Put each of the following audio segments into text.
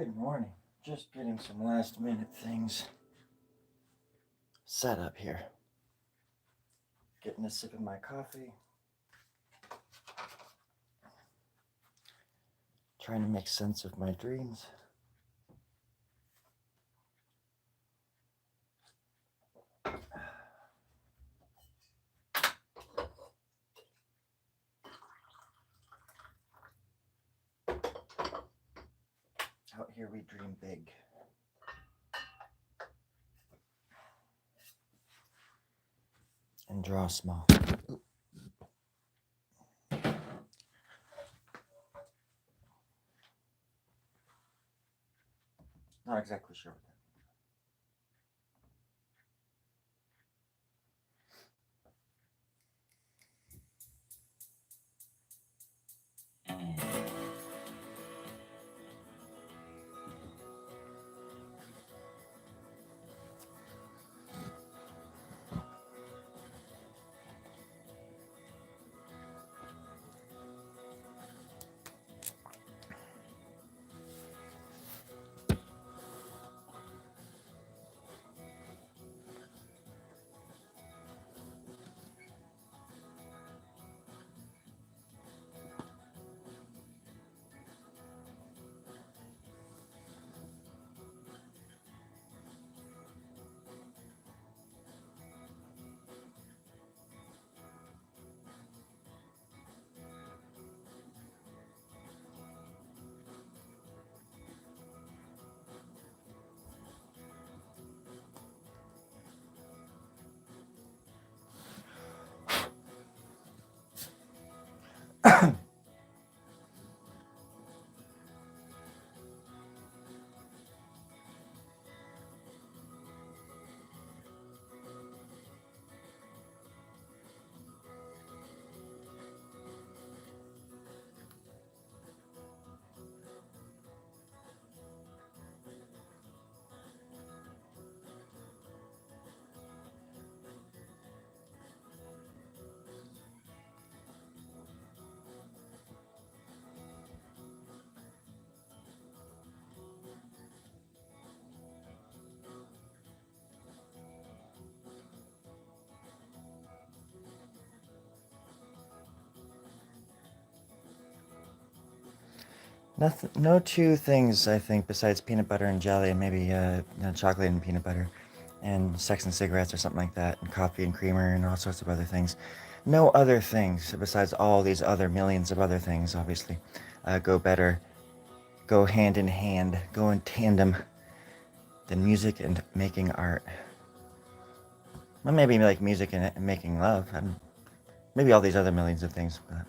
Good morning. Just getting some last minute things set up here. Getting a sip of my coffee. Trying to make sense of my dreams. Out here we dream big. And draw small. Not exactly sure what that Nothing, no two things, I think, besides peanut butter and jelly and maybe chocolate and peanut butter and sex and cigarettes or something like that, and coffee and creamer and all sorts of other things. No other things besides all these other millions of other things, obviously, go hand in hand, go in tandem than music and making art. Well, maybe like music and making love. Maybe all these other millions of things, but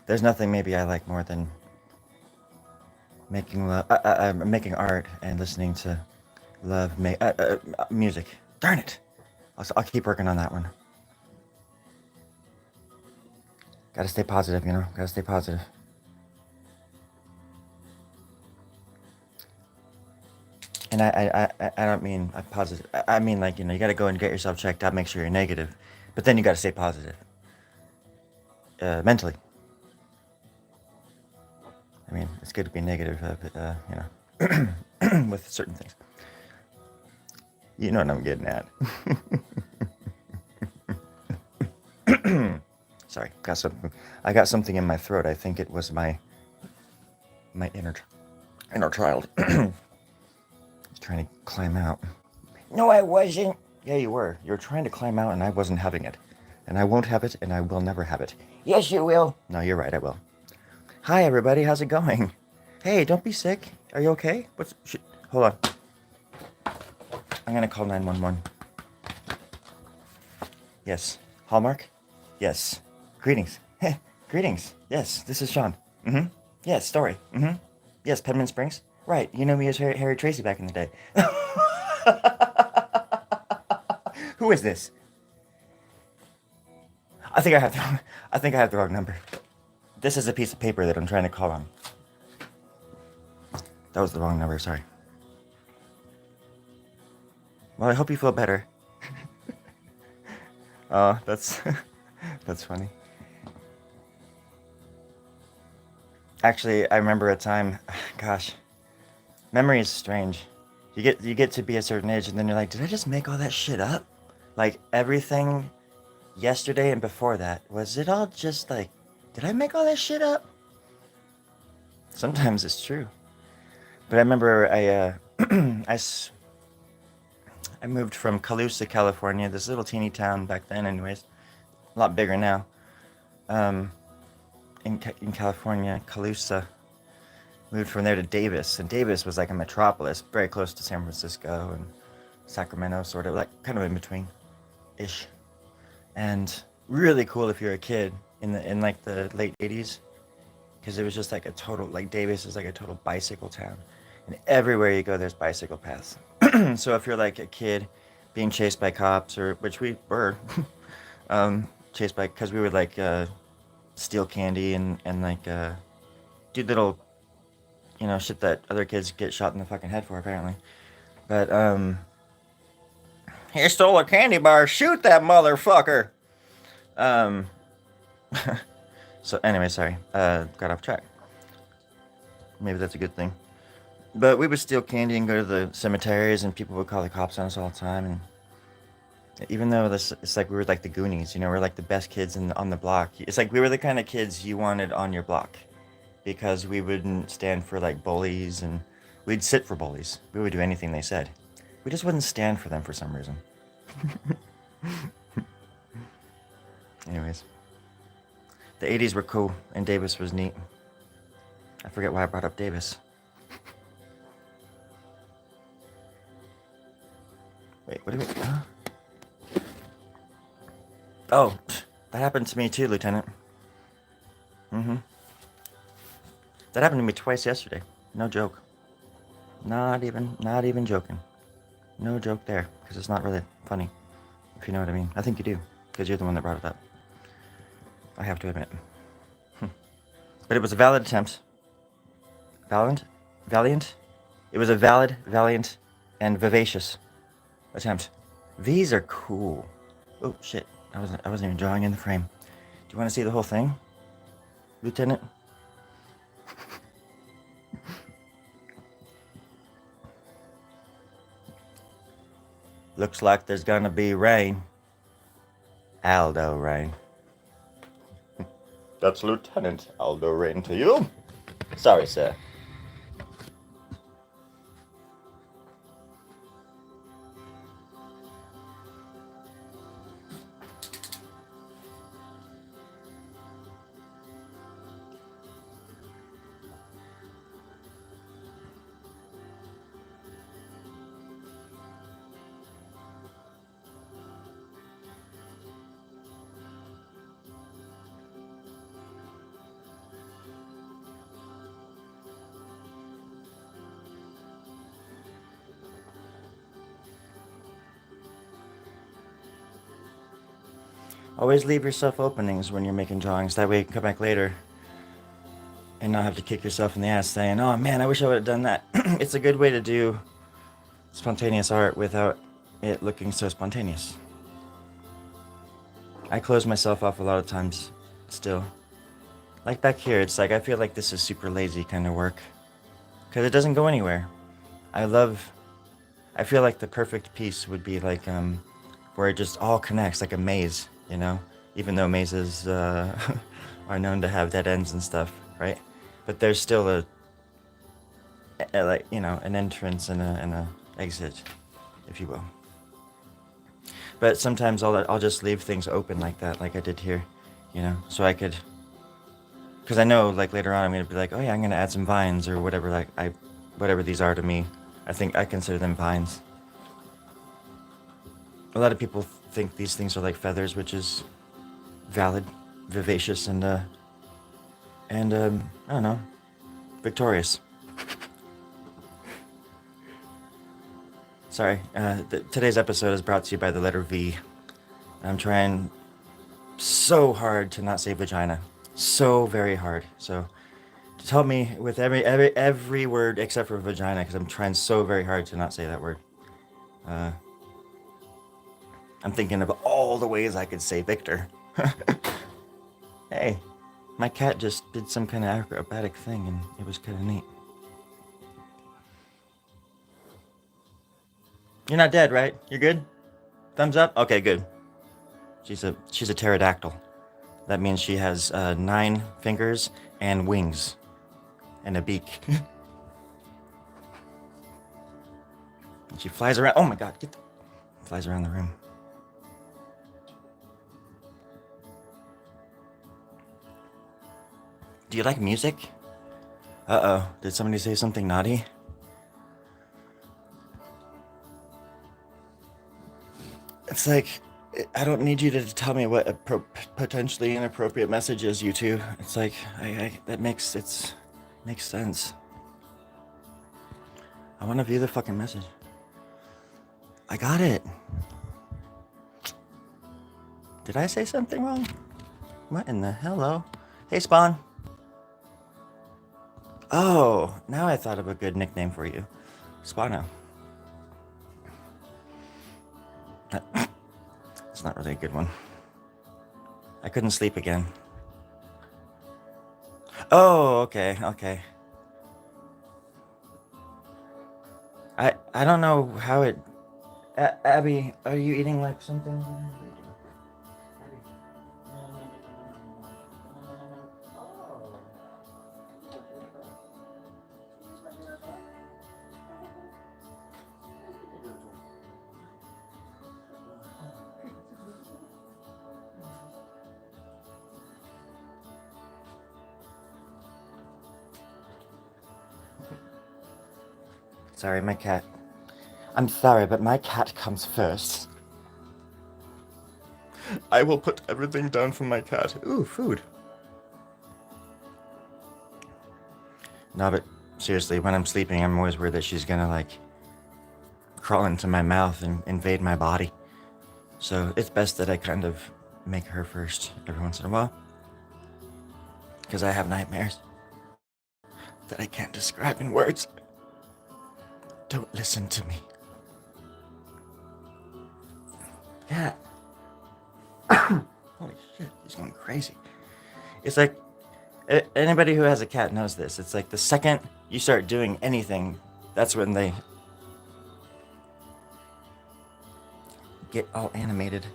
there's nothing maybe I like more than making love, making art and listening to music. Darn it! I'll keep working on that one. Gotta stay positive, you know. Gotta stay positive. And I don't mean positive. I mean, like, you know, you gotta go and get yourself checked out, make sure you're negative, but then you gotta stay positive mentally. I mean, it's good to be negative, but you know, with certain things. You know what I'm getting at. Sorry, I got something in my throat. I think it was my inner child. Trying to climb out. No, I wasn't. Yeah, you were. You were trying to climb out, and I wasn't having it. And I won't have it, and I will never have it. Yes, you will. No, you're right. I will. Hi, everybody. How's it going? Hey, don't be sick. Are you okay? Hold on. I'm gonna call 911. Yes. Hallmark? Yes. Greetings. Greetings. Yes, this is Sean. Mm-hmm. Yes, Storie. Mm-hmm. Yes, Penman Springs. Right. You know me as Harry Tracy back in the day. Who is this? I think I have the wrong number. This is a piece of paper that I'm trying to call on. That was the wrong number. Sorry. Well, I hope you feel better. Oh, that's funny. Actually, I remember a time, gosh, Memory is strange. You get to be a certain age, and then you're like, did I just make all that shit up? Like everything yesterday and before that, was it all just like, did I make all that shit up? Sometimes it's true. But I remember I moved from Colusa, California, this little teeny town back then, anyways, a lot bigger now. Um, in California, Colusa. Moved from there to Davis, and Davis was like a metropolis, very close to San Francisco and Sacramento, sort of like kind of in between, ish. And really cool if you're a kid in like the late '80s, because it was just like a total, like Davis is like a total bicycle town, and everywhere you go there's bicycle paths. So if you're like a kid being chased by cops, or which we were, chased by, because we would like steal candy and like do little, shit that other kids get shot in the fucking head for, apparently. But, he stole a candy bar, shoot that motherfucker! Um, so anyway, sorry, got off track. Maybe that's a good thing. But we would steal candy and go to the cemeteries, and people would call the cops on us all the time, and even though it's like we were like the Goonies, we're like the best kids on the block. It's like we were the kind of kids you wanted on your block, because we wouldn't stand for like bullies, and we'd sit for bullies. We would do anything they said. We just wouldn't stand for them for some reason. Anyways, the '80s were cool, and Davis was neat. I forget why I brought up Davis. Wait, what do we... Oh, that happened to me too, Lieutenant. Mm-hmm. That happened to me twice yesterday. No joke. Not even joking. No joke there, because it's not really funny, if you know what I mean. I think you do, because you're the one that brought it up. I have to admit. But it was a valid attempt. Valiant? It was a valid, valiant, and vivacious attempt. These are cool. Oh, shit. I wasn't even drawing in the frame. Do you want to see the whole thing, Lieutenant? Looks like there's gonna be rain. Aldo Rain. That's Lieutenant Aldo Rain to you. Sorry, sir. Always leave yourself openings when you're making drawings. That way you can come back later and not have to kick yourself in the ass saying, oh man, I wish I would have done that. It's a good way to do spontaneous art without it looking so spontaneous. I close myself off a lot of times still. Like back here, it's like I feel like this is super lazy kind of work, because it doesn't go anywhere. I feel like the perfect piece would be like where it just all connects, like a maze, even though mazes are known to have dead ends and stuff, right? But there's still a like, an entrance and a exit, if you will. But sometimes I'll just leave things open like that, like I did here, so I could, because I know like later on I'm gonna be like, oh yeah, I'm gonna add some vines or whatever, like whatever these are to me. I consider them vines. A lot of people think these things are like feathers, which is valid, vivacious, and I don't know, victorious. Sorry, today's episode is brought to you by the letter V. I'm trying so hard to not say vagina, so very hard. So just help me with every word except for vagina, because I'm trying so very hard to not say that word. I'm thinking of all the ways I could say Victor. Hey, my cat just did some kind of acrobatic thing, and it was kind of neat. You're not dead, right? You're good? Thumbs up? Okay, good. She's a pterodactyl. That means she has 9 fingers and wings and a beak. And she flies around. Oh my god, flies around the room. Do you like music? Uh-oh, did somebody say something naughty? It's like, I don't need you to tell me what a potentially inappropriate message is, you two. It's like, that makes sense. I want to view the fucking message. I got it. Did I say something wrong? What in the hello? Hey, Spawn. Oh, now I thought of a good nickname for you. Spawno. It's not really a good one. I couldn't sleep again. Oh, okay. I don't know how it... Abby, are you eating like something? Sorry, my cat. I'm sorry, but my cat comes first. I will put everything down for my cat. Ooh, food. No, but seriously, when I'm sleeping, I'm always worried that she's gonna, like, crawl into my mouth and invade my body. So it's best that I kind of make her first every once in a while. Because I have nightmares that I can't describe in words. Don't listen to me. Yeah. Holy shit, he's going crazy. It's like, anybody who has a cat knows this. It's like the second you start doing anything, that's when they get all animated.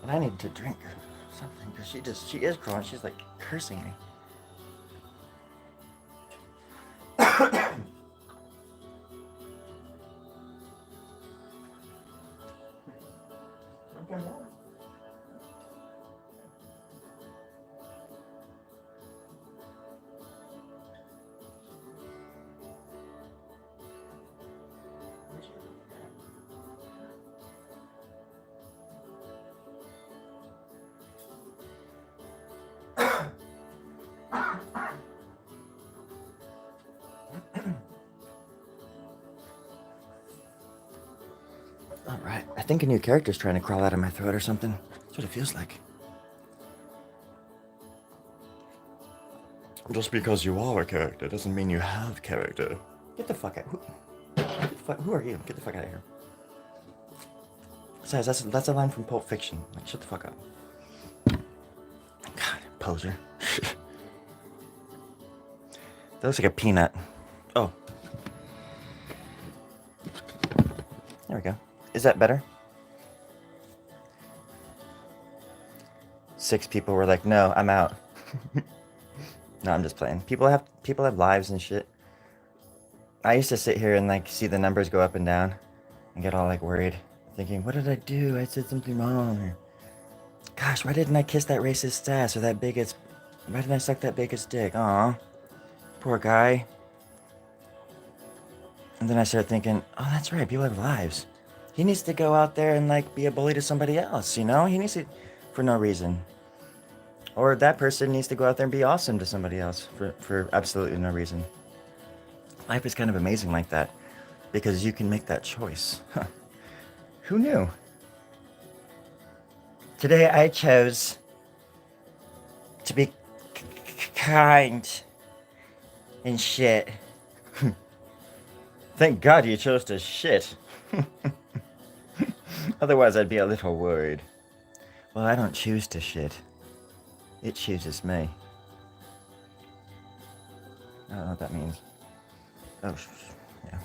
And I need to drink something because she is crawling. She's like cursing me. Alright, I think a new character's trying to crawl out of my throat or something. That's what it feels like. Just because you are a character doesn't mean you have character. Get the fuck out. Who are you? Get the fuck out of here. Besides, that's a line from Pulp Fiction. Like, shut the fuck up. God, poser. That looks like a peanut. Oh. There we go. Is that better? 6 people were like, no, I'm out. No, I'm just playing. People have lives and shit. I used to sit here and like see the numbers go up and down and get all like worried, thinking, what did I do? I said something wrong. Gosh, why didn't I kiss that racist ass or that bigot's... Why didn't I suck that bigot's dick? Aw, poor guy. And then I started thinking, oh, that's right, people have lives. He needs to go out there and like be a bully to somebody else, you know? He needs to, for no reason. Or that person needs to go out there and be awesome to somebody else for absolutely no reason. Life is kind of amazing like that, because you can make that choice. Huh. Who knew? Today I chose to be kind and shit. Thank God you chose to shit. Otherwise I'd be a little worried. Well, I don't choose to shit. It chooses me. I don't know what that means. Oh, yeah.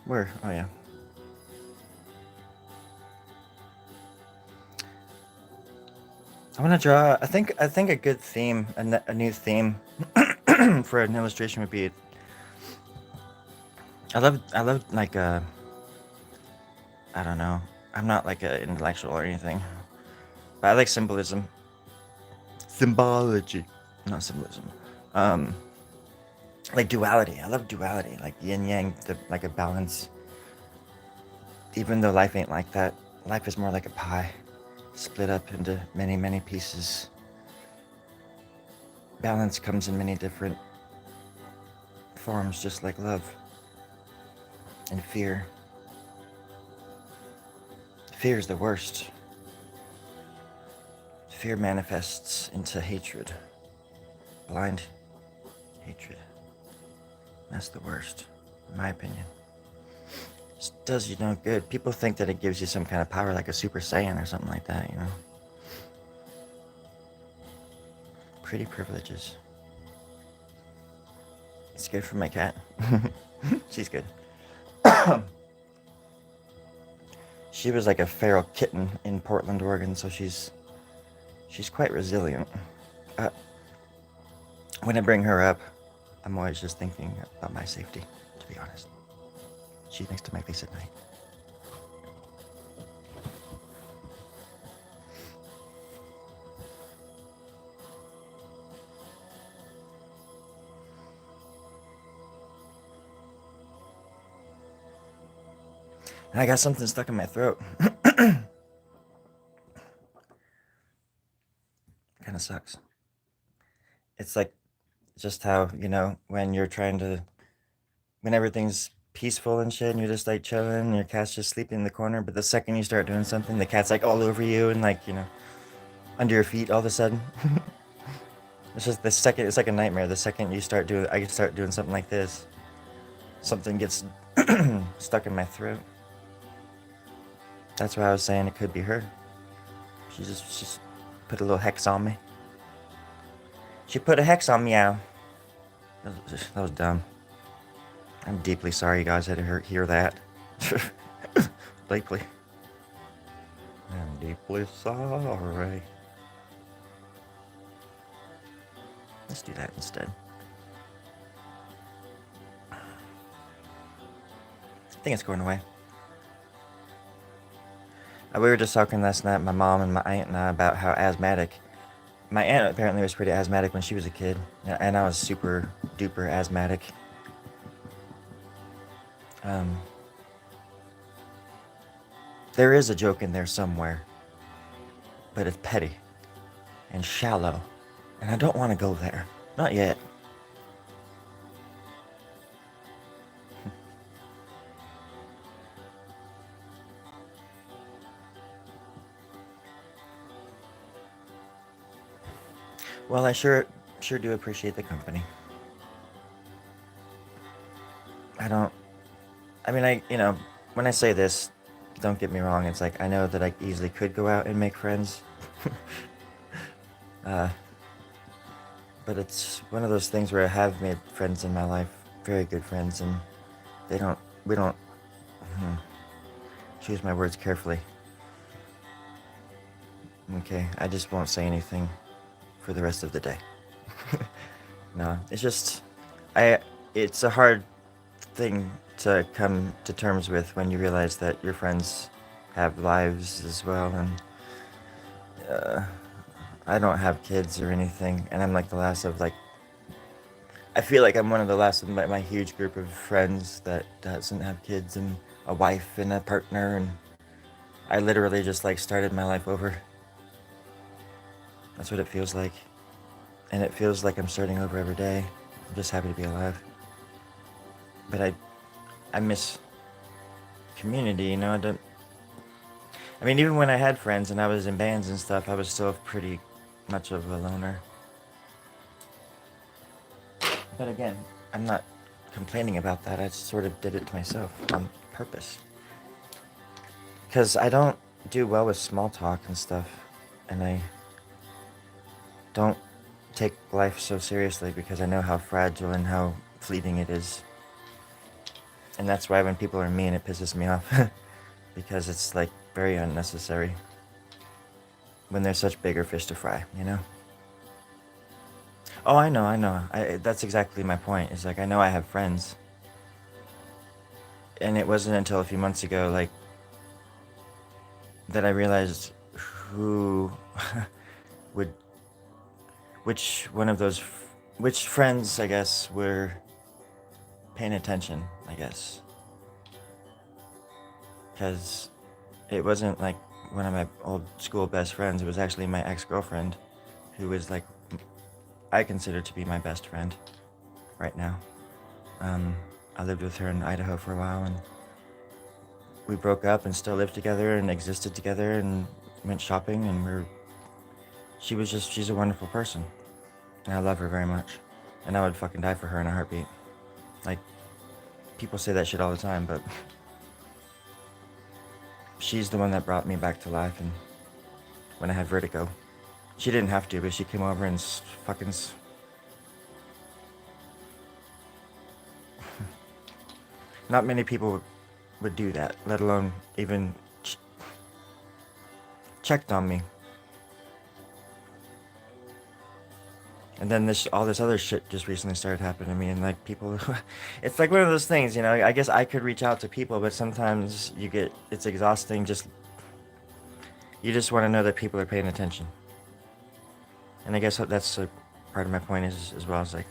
Where? Oh, yeah. I want to draw. I think a good theme, a new theme for an illustration would be. I love like I don't know. I'm not like an intellectual or anything, but I like symbolism, symbology, not symbolism. Um, like duality. I love duality, like yin yang, like a balance. Even though life ain't like that, life is more like a pie, split up into many, many pieces. Balance comes in many different forms, just like love and fear. Fear is the worst. Fear manifests into hatred, blind hatred. That's the worst, in my opinion. It does you no good. People think that it gives you some kind of power, like a Super Saiyan or something like that, you know? Pretty privileges. It's good for my cat. She's good. She was like a feral kitten in Portland, Oregon, so she's quite resilient. Uh, when I bring her up, I'm always just thinking about my safety, to be honest. She's next to my face at night. And I got something stuck in my throat. Kind of sucks. It's like just how, when you're trying to, when everything's peaceful and shit, and you're just like chilling, and your cat's just sleeping in the corner, but the second you start doing something, the cat's like all over you and like, under your feet all of a sudden. It's just the second, it's like a nightmare. The second I start doing something like this, something gets stuck in my throat. That's why I was saying it could be her. She just put a little hex on me. She put a hex on meow. That was dumb. I'm deeply sorry you guys had to hear that. Deeply. I'm deeply sorry. Let's do that instead. I think it's going away. We were just talking last night, my mom and my aunt and I, about how asthmatic. My aunt apparently was pretty asthmatic when she was a kid, and I was super duper asthmatic. There is a joke in there somewhere, but it's petty and shallow, and I don't want to go there. Not yet. Well, I sure do appreciate the company. When I say this, don't get me wrong, it's like I know that I easily could go out and make friends. uh, but it's one of those things where I have made friends in my life, very good friends, and we don't, choose my words carefully. Okay, I just won't say anything for the rest of the day. No, it's just, it's a hard thing to come to terms with when you realize that your friends have lives as well, and I don't have kids or anything, and I'm like the last of like, I feel like I'm one of the last of my huge group of friends that doesn't have kids and a wife and a partner, and I literally just like started my life over. That's what it feels like, and it feels like I'm starting over every day. I'm just happy to be alive. But I miss community, even when I had friends and I was in bands and stuff, I was still pretty much of a loner. But again, I'm not complaining about that. I sort of did it to myself on purpose. Because I don't do well with small talk and stuff, and I don't take life so seriously because I know how fragile and how fleeting it is. And that's why when people are mean, it pisses me off. Because it's like very unnecessary. when there's such bigger fish to fry, you know? Oh, I know, I know. That's exactly my point. Is like I know I have friends, and it wasn't until a few months ago, like, that I realized who would, which one of those, which friends, I guess, were paying attention, I guess. Because it wasn't like one of my old school best friends. It was actually my ex-girlfriend, who was like, I consider to be my best friend right now. I lived with her in Idaho for a while, and we broke up and still lived together and existed together and went shopping, and she's a wonderful person, and I love her very much, and I would fucking die for her in a heartbeat. Like, people say that shit all the time, but she's the one that brought me back to life, and when I had vertigo. She didn't have to, but she came over and fucking... Not many people would do that, let alone even checked on me. And then all this other shit just recently started happening to me, and like people, it's like one of those things, you know. I guess I could reach out to people, but sometimes it's exhausting. You just want to know that people are paying attention. And I guess that's a part of my point is as well. It's like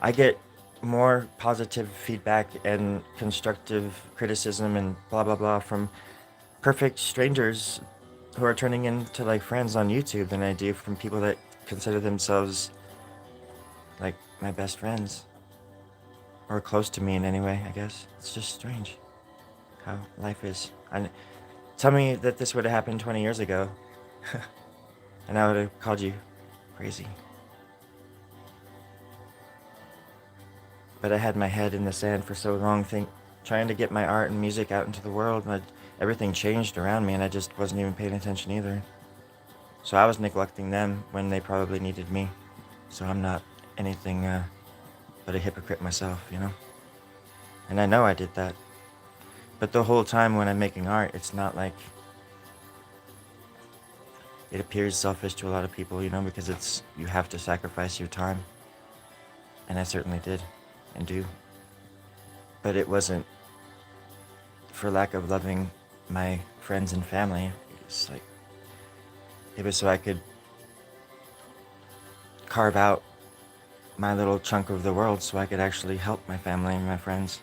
I get more positive feedback and constructive criticism and blah blah blah from perfect strangers who are turning into like friends on YouTube than I do from people that consider themselves like my best friends or close to me in any way. I guess it's just strange how life is. And tell me that this would have happened 20 years ago and I would have called you crazy. But I had my head in the sand for so long, trying to get my art and music out into the world, and everything changed around me, and I just wasn't even paying attention either. So I was neglecting them when they probably needed me. So I'm not anything but a hypocrite myself, you know? And I know I did that. But the whole time when I'm making art, it's not like... It appears selfish to a lot of people, you know, because you have to sacrifice your time. And I certainly did. And do. But it wasn't for lack of loving my friends and family. It was so I could carve out my little chunk of the world so I could actually help my family and my friends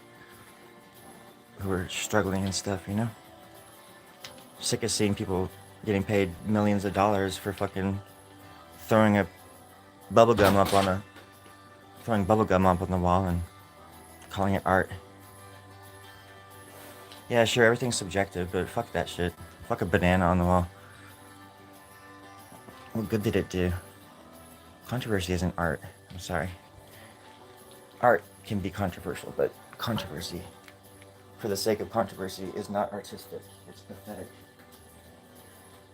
who were struggling and stuff, you know? Sick of seeing people getting paid millions of dollars for fucking throwing bubblegum up on the wall and calling it art. Yeah, sure, everything's subjective, but fuck that shit. Fuck a banana on the wall. What good did it do? Controversy isn't art. I'm sorry. Art can be controversial, but controversy, for the sake of controversy, is not artistic. It's pathetic.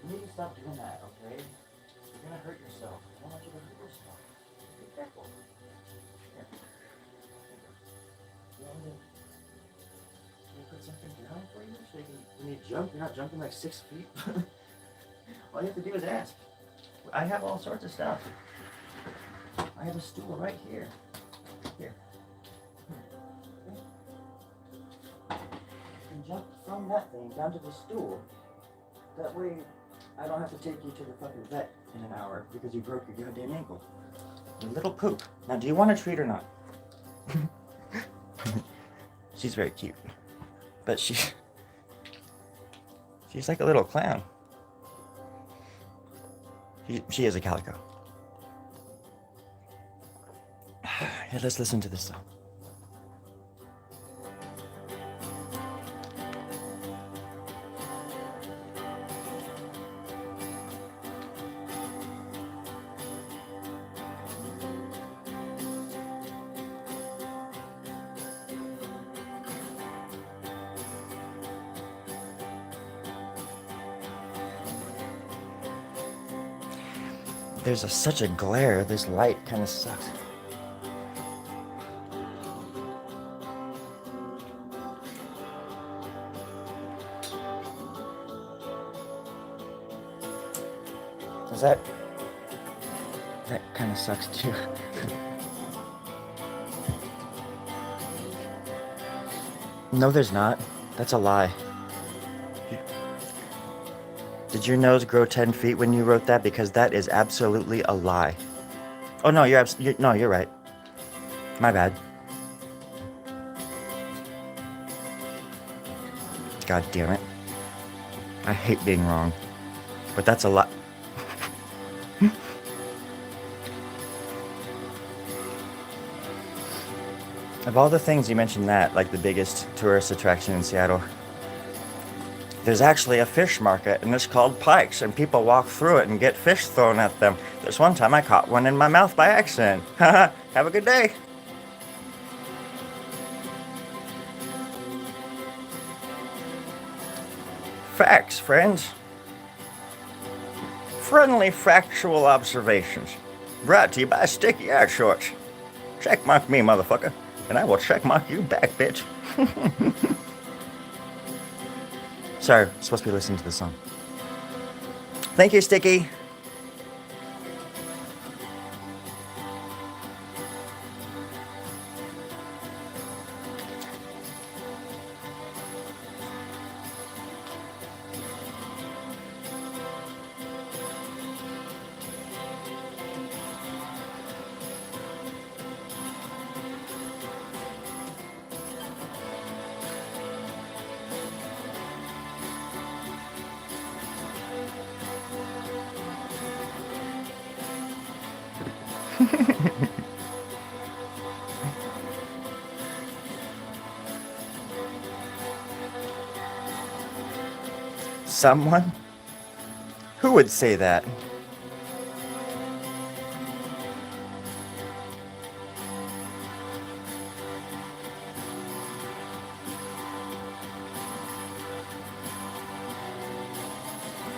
You need to stop doing that, okay? You're gonna hurt yourself. I don't want you to hurt yourself. Be careful. Here. You want me to put something down for you so when you jump, you're not jumping like 6 feet? All you have to do is ask. I have all sorts of stuff. I have a stool right here. Here. You can jump from that thing down to the stool. That way, I don't have to take you to the fucking vet in an hour because you broke your goddamn ankle. You little poop. Now, do you want a treat or not? She's very cute. But she's like a little clown. She is a calico. Yeah, let's listen to this song. There's such a glare. This light kind of sucks. Is that kind of sucks too. No, there's not. That's a lie. Did your nose grow 10 feet when you wrote that? Because that is absolutely a lie. Oh no, you're right. My bad. God damn it. I hate being wrong. But that's a lie. Of all the things you mentioned that, like the biggest tourist attraction in Seattle, there's actually a fish market, and it's called Pike's, and people walk through it and get fish thrown at them. There's one time I caught one in my mouth by accident. Haha, have a good day. Facts, friends. Friendly factual observations. Brought to you by Sticky Art Shorts. Checkmark me, motherfucker, and I will checkmark you back, bitch. Sorry, I'm supposed to be listening to the song. Thank you, Sticky. Someone? Who would say that?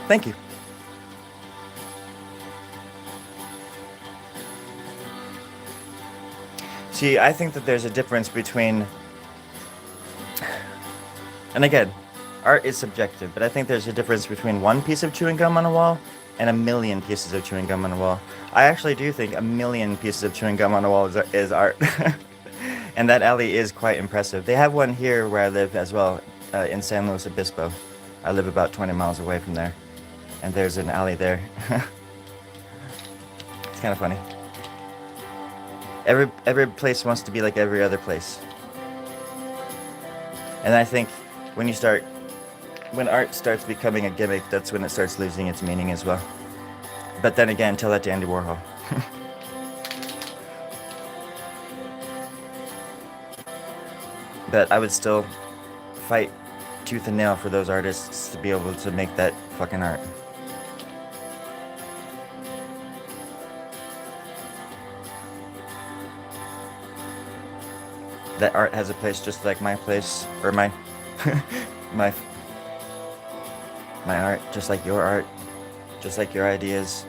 Thank you. See, I think that there's a difference between... And again, art is subjective, but I think there's a difference between one piece of chewing gum on a wall and a million pieces of chewing gum on a wall. I actually do think a million pieces of chewing gum on a wall is art. And that alley is quite impressive. They have one here where I live as well, in San Luis Obispo. I live about 20 miles away from there. And there's an alley there. It's kind of funny. Every place wants to be like every other place. And I think when art starts becoming a gimmick, that's when it starts losing its meaning as well. But then again, tell that to Andy Warhol. But I would still fight tooth and nail for those artists to be able to make that fucking art. That art has a place just like my place, or my my art, just like your art, just like your ideas.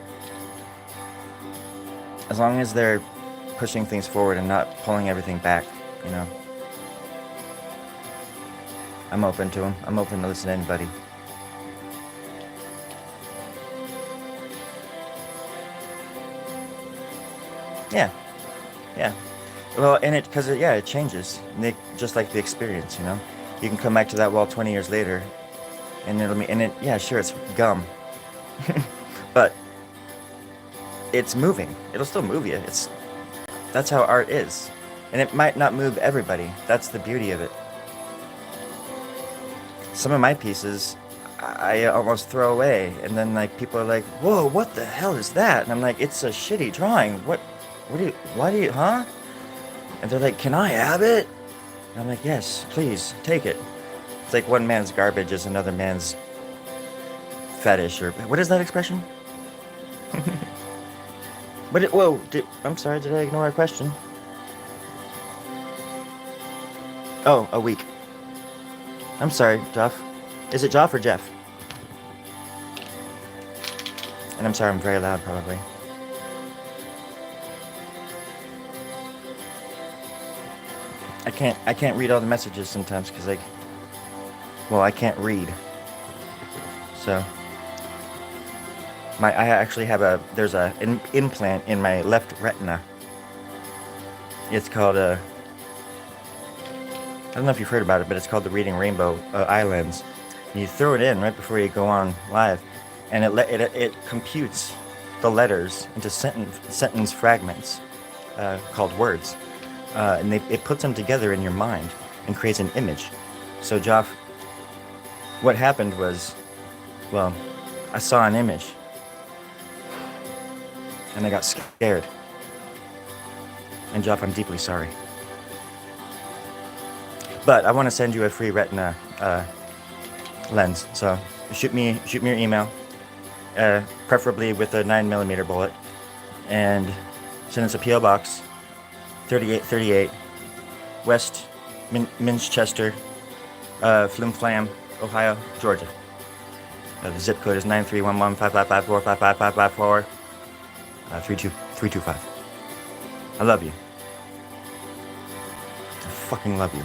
As long as they're pushing things forward and not pulling everything back, you know. I'm open to them. I'm open to listen to anybody. Yeah. Yeah. Well, and because it changes. Just like the experience, you know. You can come back to that wall 20 years later, and sure, it's gum, but it's moving. It'll still move you. That's how art is, and it might not move everybody. That's the beauty of it. Some of my pieces, I almost throw away, and then like people are like, "Whoa, what the hell is that?" And I'm like, "It's a shitty drawing. Why do you, huh?" And they're like, "Can I have it?" And I'm like, "Yes, please, take it." It's like one man's garbage is another man's fetish, or what is that expression? I'm sorry, did I ignore a question? Oh, a week. I'm sorry, Jeff. Is it Jeff or Jeff? And I'm sorry, I'm very loud, probably. I can't read all the messages sometimes because I can't read. So I actually have there's an implant in my left retina. It's called I don't know if you've heard about it, but it's called the Reading Rainbow eye lens. And you throw it in right before you go on live, and it computes the letters into sentence fragments called words, and it puts them together in your mind and creates an image. So Joff, what happened was, well, I saw an image, and I got scared. And Joff, I'm deeply sorry. But I want to send you a free retina lens. So shoot me your email, preferably with a 9mm bullet, and send us a PO Box 3838 West Minchester, Flim Flam, Ohio, Georgia. The zip code is 931155545554 325. I love you. I fucking love you.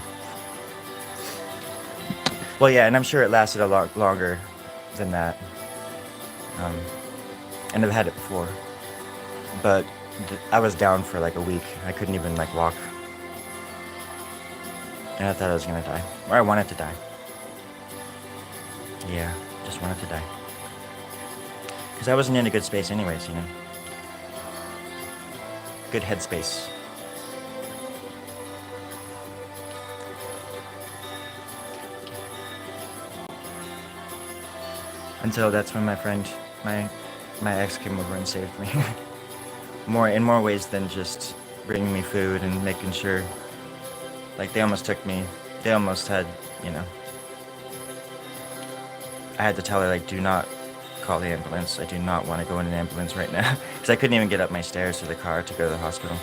Well, yeah, and I'm sure it lasted a lot longer than that. And I've had it before. But I was down for like a week. I couldn't even like walk. And I thought I was gonna die. Or I wanted to die. Yeah, just wanted to die. Because I wasn't in a good space anyways, you know. Good headspace. Until that's when my friend, my ex came over and saved me. In more ways than just bringing me food and making sure. Like they almost took me. They almost had, you know. I had to tell her like, do not call the ambulance. I do not want to go in an ambulance right now because I couldn't even get up my stairs to the car to go to the hospital.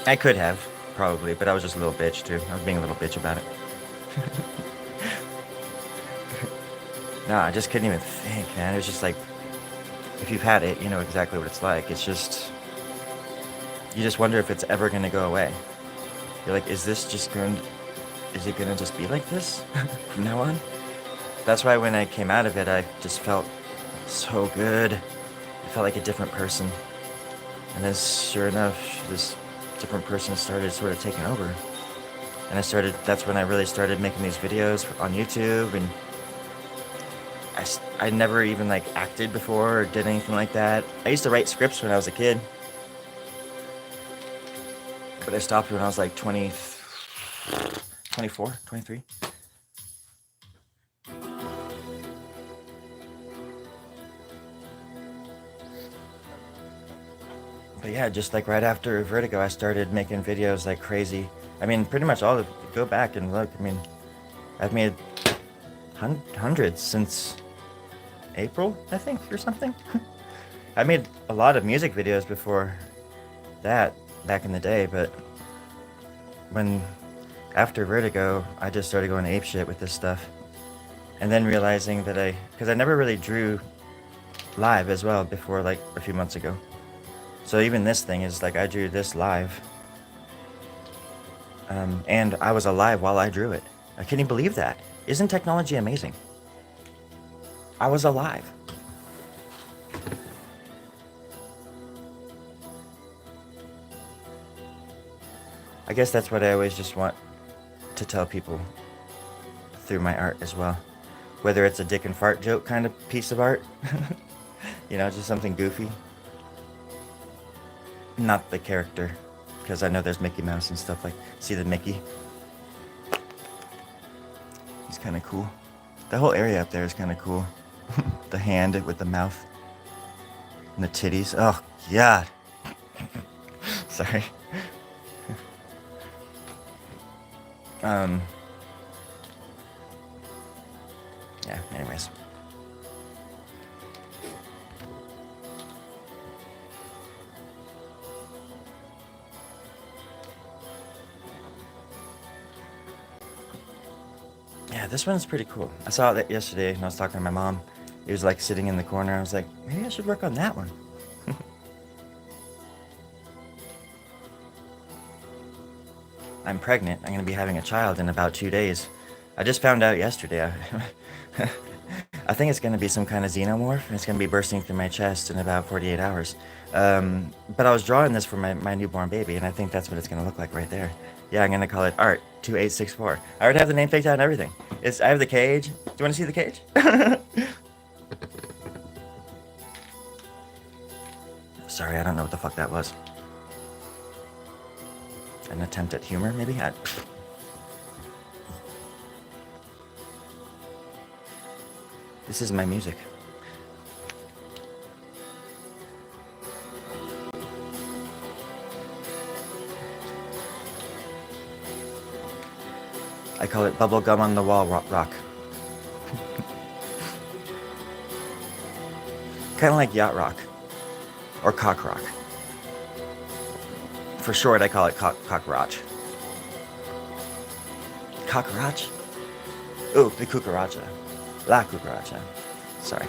I could have, probably, but I was just a little bitch too. I was being a little bitch about it. No, I just couldn't even think, man. It was just like, if you've had it, you know exactly what it's like. It's just, you just wonder if it's ever going to go away. You're like, is it going to just be like this from now on? That's why when I came out of it, I just felt so good. I felt like a different person. And then sure enough, this different person started sort of taking over. And that's when I really started making these videos on YouTube, and I never even like acted before or did anything like that. I used to write scripts when I was a kid, but I stopped when I was like 24, 23. But yeah, just like right after Vertigo, I started making videos like crazy. I mean, pretty much go back and look. I mean, I've made hundreds since April, I think, or something. I made a lot of music videos before that, back in the day, but after Vertigo, I just started going apeshit with this stuff. And then realizing that because I never really drew live as well before like a few months ago. So even this thing is like, I drew this live. And I was alive while I drew it. Can you believe that? Isn't technology amazing? I was alive. I guess that's what I always just want to tell people through my art as well. Whether it's a dick and fart joke kind of piece of art, you know, just something goofy. Not the character, because I know there's Mickey Mouse and stuff like, see the Mickey? He's kind of cool. The whole area up there is kind of cool. The hand with the mouth and the titties. Oh, God. Sorry. Yeah, anyways. Yeah, this one's pretty cool. I saw that yesterday and I was talking to my mom. He was like sitting in the corner. I was like, maybe I should work on that one. I'm pregnant. I'm going to be having a child in about 2 days. I just found out yesterday. I think it's going to be some kind of xenomorph, and it's going to be bursting through my chest in about 48 hours. But I was drawing this for my newborn baby, and I think that's what it's going to look like right there. Yeah, I'm going to call it Art 2864. I already have the name picked out and everything. I have the cage. Do you want to see the cage? Sorry, I don't know what the fuck that was. An attempt at humor, maybe? This is my music. I call it bubblegum on the wall rock. Kind of like yacht rock. Or cock rock. For short, I call it cockroach. Cockroach? Ooh, the cucaracha. La cucaracha. Sorry.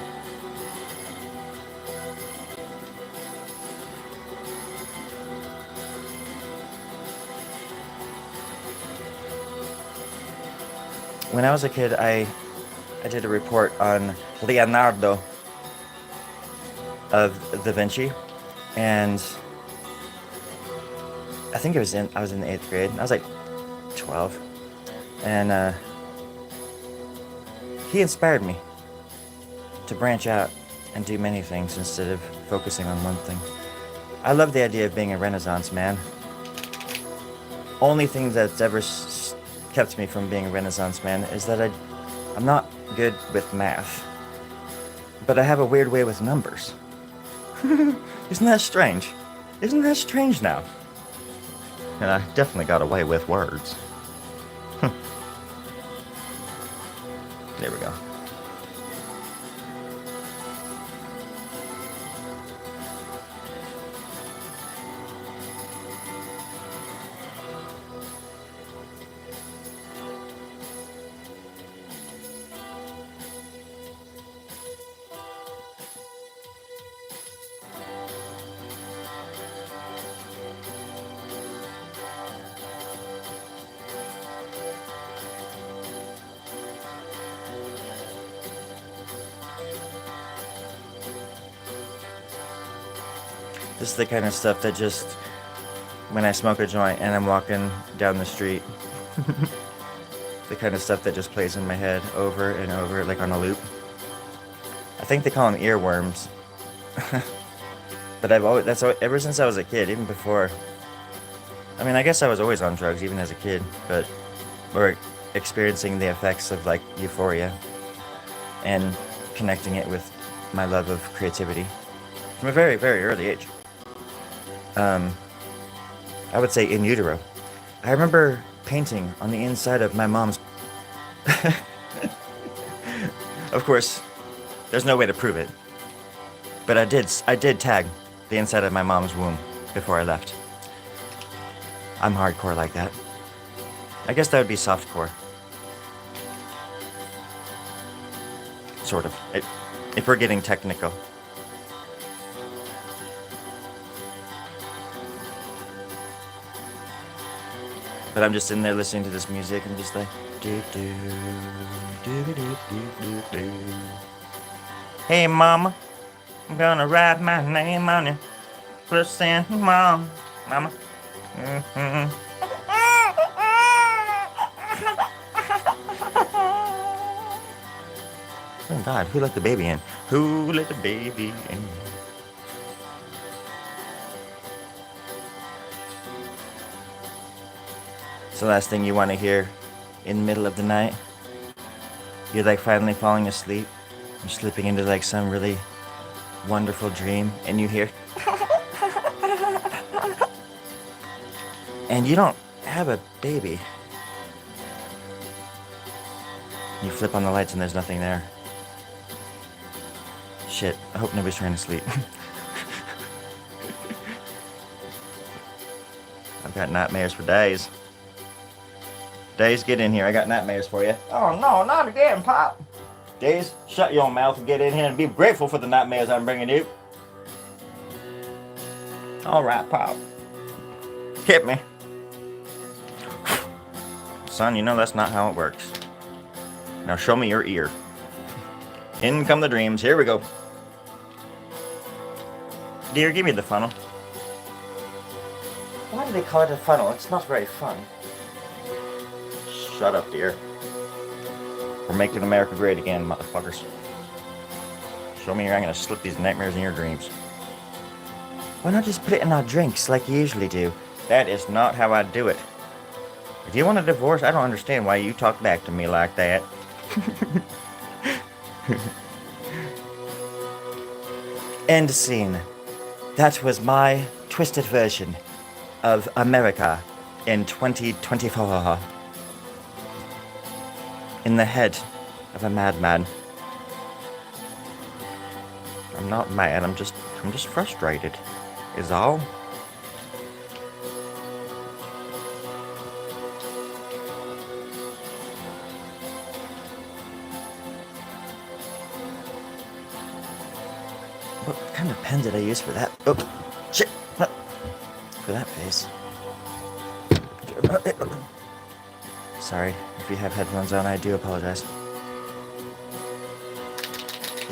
When I was a kid, I did a report on Leonardo of Da Vinci, and I think I was in the 8th grade. I was like 12, and he inspired me to branch out and do many things instead of focusing on one thing. I love the idea of being a Renaissance man. Only thing that's ever kept me from being a Renaissance man is that I'm not good with math, but I have a weird way with numbers. Isn't that strange? Isn't that strange now? And I definitely got away with words. There we go. This is the kind of stuff that just, when I smoke a joint and I'm walking down the street, the kind of stuff that just plays in my head over and over, like on a loop. I think they call them earworms. But ever since I was a kid, even before. I mean, I guess I was always on drugs, even as a kid, but we're experiencing the effects of like euphoria and connecting it with my love of creativity from a very, very early age. I would say in utero. I remember painting on the inside of my mom's. Of course, there's no way to prove it, but I did tag the inside of my mom's womb before I left. I'm hardcore like that. I guess that would be softcore. Sort of. If we're getting technical. But I'm just in there listening to this music and just like do do do do do do do. Hey mama, I'm gonna write my name on you. Listen, mama. Mm-hmm. Oh God, who let the baby in? Who let the baby in? It's the last thing you want to hear in the middle of the night. You're like finally falling asleep. You're slipping into like some really wonderful dream, and you hear. And you don't have a baby. You flip on the lights and there's nothing there. Shit, I hope nobody's trying to sleep. I've got nightmares for days. Days, get in here. I got nightmares for you. Oh no, not again, Pop. Days, shut your mouth and get in here and be grateful for the nightmares I'm bringing you. All right, Pop. Hit me. Son, you know that's not how it works. Now show me your ear. In come the dreams. Here we go. Dear, give me the funnel. Why do they call it a funnel? It's not very fun. Shut up, dear. We're making America great again, motherfuckers. Show me, I'm gonna slip these nightmares in your dreams. Why not just put it in our drinks like you usually do? That is not how I do it. If you want a divorce, I don't understand why you talk back to me like that. End scene. That was my twisted version of America in 2024. In the head of a madman. I'm not mad, I'm just frustrated, is all. What kind of pen did I use for that? Oh, shit! For that face. Sorry, if you have headphones on, I do apologize.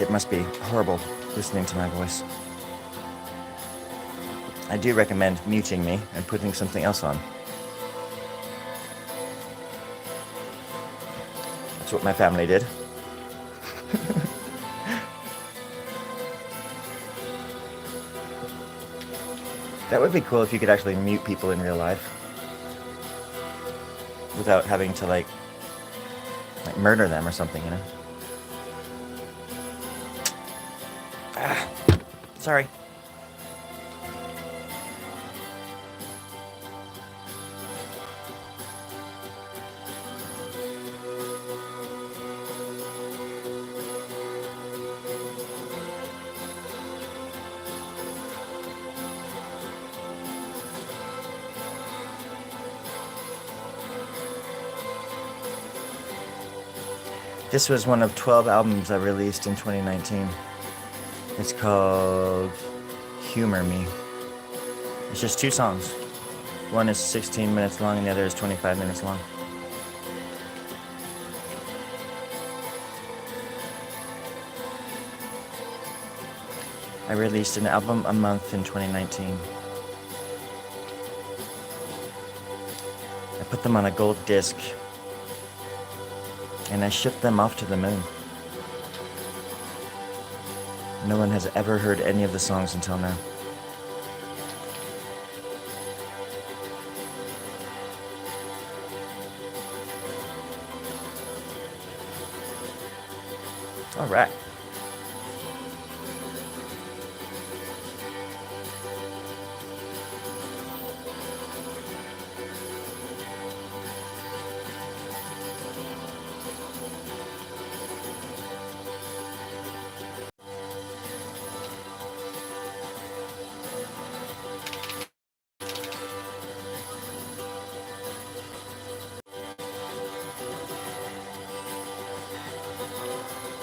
It must be horrible listening to my voice. I do recommend muting me and putting something else on. That's what my family did. That would be cool if you could actually mute people in real life. Without having to, like murder them or something, you know? Ah, sorry. This was one of 12 albums I released in 2019. It's called Humor Me. It's just 2 songs. One is 16 minutes long and the other is 25 minutes long. I released an album a month in 2019. I put them on a gold disc and I shipped them off to the moon. No one has ever heard any of the songs until now. All right.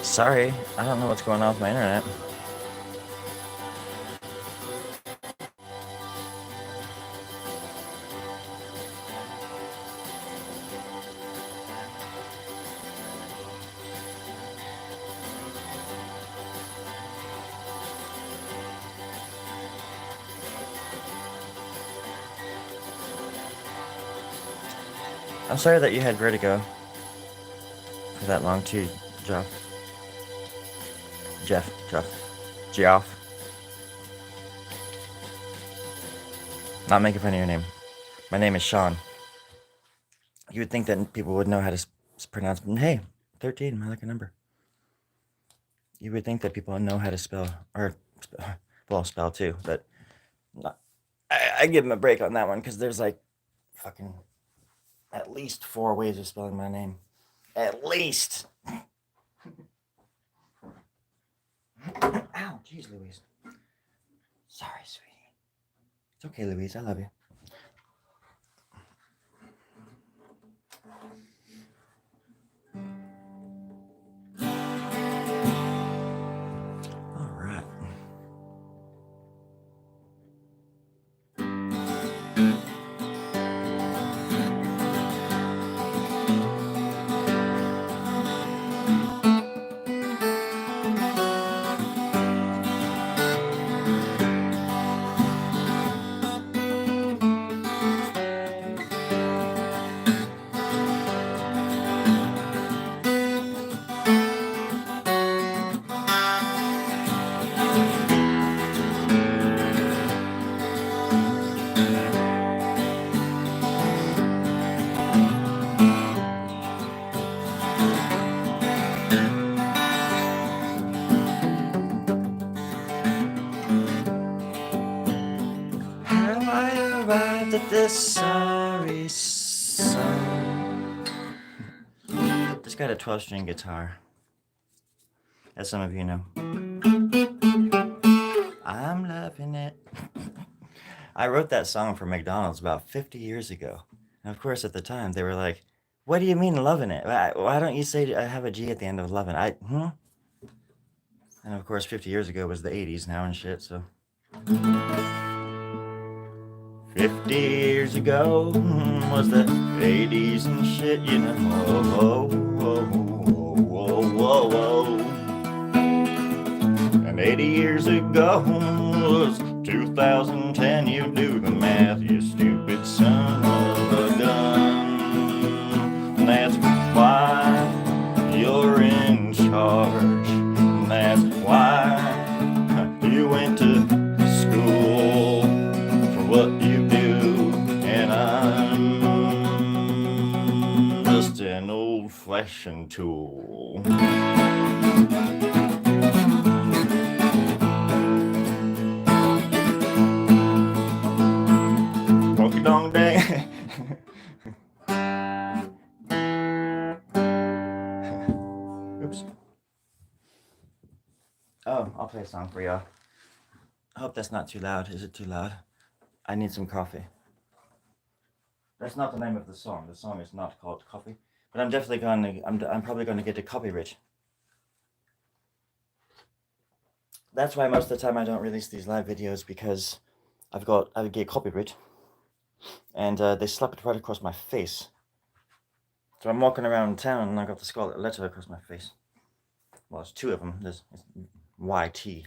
Sorry, I don't know what's going on with my internet. I'm sorry that you had vertigo for that long too, Jeff. Geoff. Not making fun of your name. My name is Sean. You would think that people would know how to pronounce. Hey, 13, I like a number. You would think that people know how to spell, or well, spell too, but not. I give them a break on that one because there's like fucking at least 4 ways of spelling my name. At least. Ow, jeez, Louise. Sorry, sweetie. It's okay, Louise. I love you. All right. a sorry song. Just got a 12-string guitar, as some of you know. I'm loving it. I wrote that song for McDonald's about 50 years ago. And of course, at the time, they were like, what do you mean loving it? Why don't you say I have a G at the end of loving? And of course, 50 years ago was the 80s now and shit, so. 50 years ago was the 80s and shit, you know. Whoa, whoa, whoa, whoa, whoa. And 80 years ago was 2010. You do the math, you stupid son of a gun. And that's why you're in charge. And that's why you went to school for what you do. And I'm just an old-fashioned tool. Honky dong dang. Oops. Oh, I'll play a song for y'all. I hope that's not too loud. Is it too loud? I need some coffee. That's not the name of the song. The song is not called Coffee. But I'm definitely I'm probably gonna get a copyright. That's why most of the time I don't release these live videos, because I get copyright. And they slap it right across my face. So I'm walking around town and I got the scarlet letter across my face. Well, there's two of them. There's YT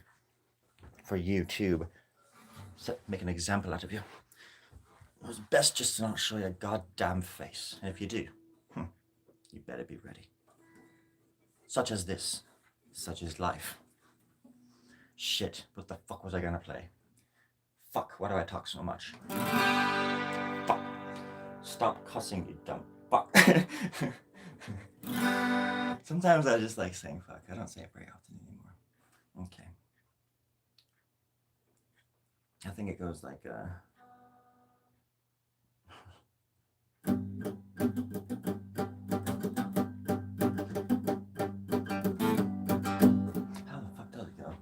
for YouTube. So make an example out of you. It was best just to not show your goddamn face. And if you do, you better be ready. Such as this. Such is life. Shit, what the fuck was I gonna play? Fuck, why do I talk so much? Fuck. Stop cussing, you dumb fuck. Sometimes I just like saying fuck. I don't say it very often anymore. Okay. I think it goes like, how the fuck does it go?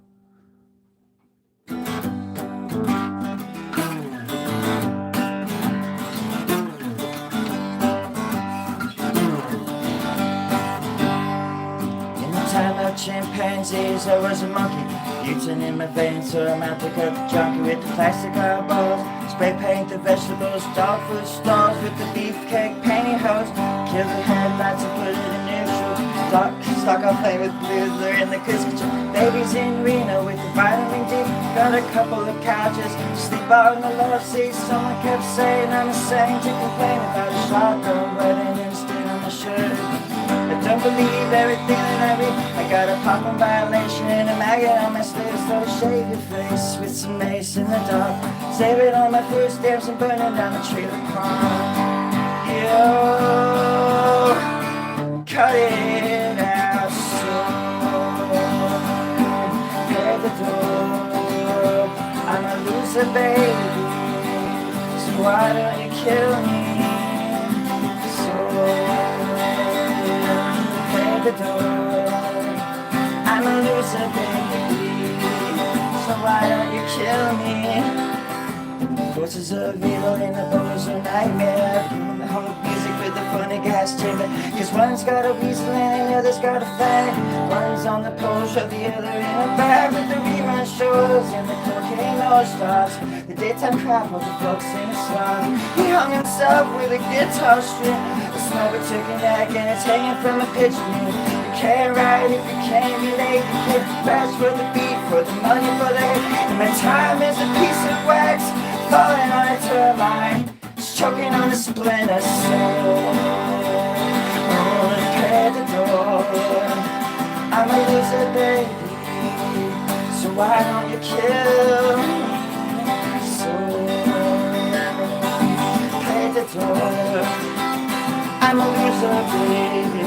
Chimpanzees, I was a monkey, butane in my veins, so I'm out to cut the junkie with the plastic eyeballs, spray paint the vegetables, dog food stalls with the beefcake pantyhose, kill the headlights and put it in neutral, stock off play with Bluether in the cruise control, babies in Reno with the vitamin D, got a couple of couches, sleep on the love seat, someone kept saying I'm insane to complain about a shotgun wedding instead on my shirt. I don't believe everything that I read. I got a poppin' violation and a maggot on my sleeve. So shave your face with some mace in the dark. Save it on my footsteps and burn it down the trailer park. Yo, cut it out soon. Pay the door. I'm a loser, baby. So why don't you kill me? The door. I'm a loser, baby, so why don't you kill me? Forces of evil in the bones of nightmare. The whole music with the funny gas chamber. Cause one's got a weasel and the other's got a fag. One's on the pole, shove the other in a bag. With the rerun shows and the cocaine all stars. The daytime crowd while the folks sing a song. He hung himself with a guitar string. Smoke a chicken egg and it's hanging from a pigeon. You can't ride if you can't relate. You can't crash for the beat, for the money, for the hate. And my time is a piece of wax falling on a turbine. It's choking on a splinter cell. Oh, pay the door. I'm a loser, baby, so why don't you kill me? So pay the door. I'm a loser, baby,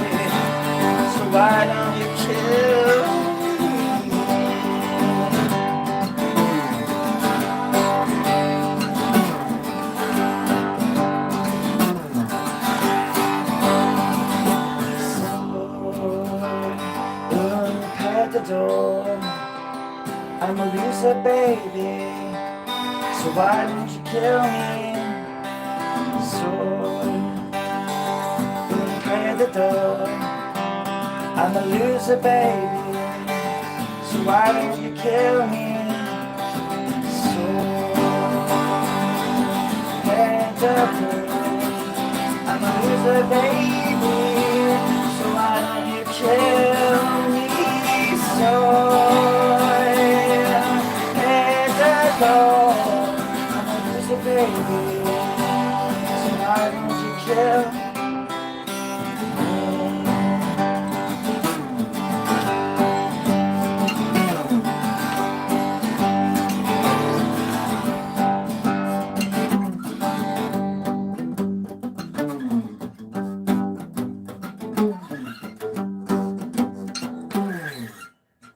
so why don't you kill me? loser, baby. So why didn't you kill me? Sword in the door. I'm a loser, baby. So why don't you kill me? Sword in the door. I'm a loser, baby. So why don't you kill me? Sword in the door. I'm a loser, baby. So why don't you kill me?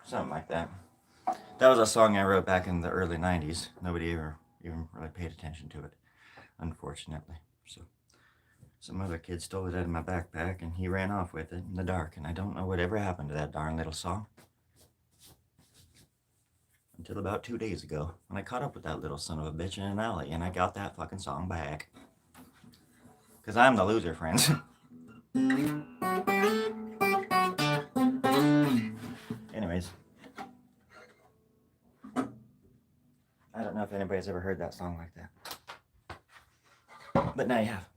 Something like that. That was a song I wrote back in the early 90s. Nobody ever even really paid attention to it, unfortunately. So some other kid stole it out of my backpack and he ran off with it in the dark, and I don't know whatever happened to that darn little song. Until about 2 days ago, when I caught up with that little son of a bitch in an alley and I got that fucking song back. Because I'm the loser, friends. Anyways. I don't know if anybody's ever heard that song like that. But now you have.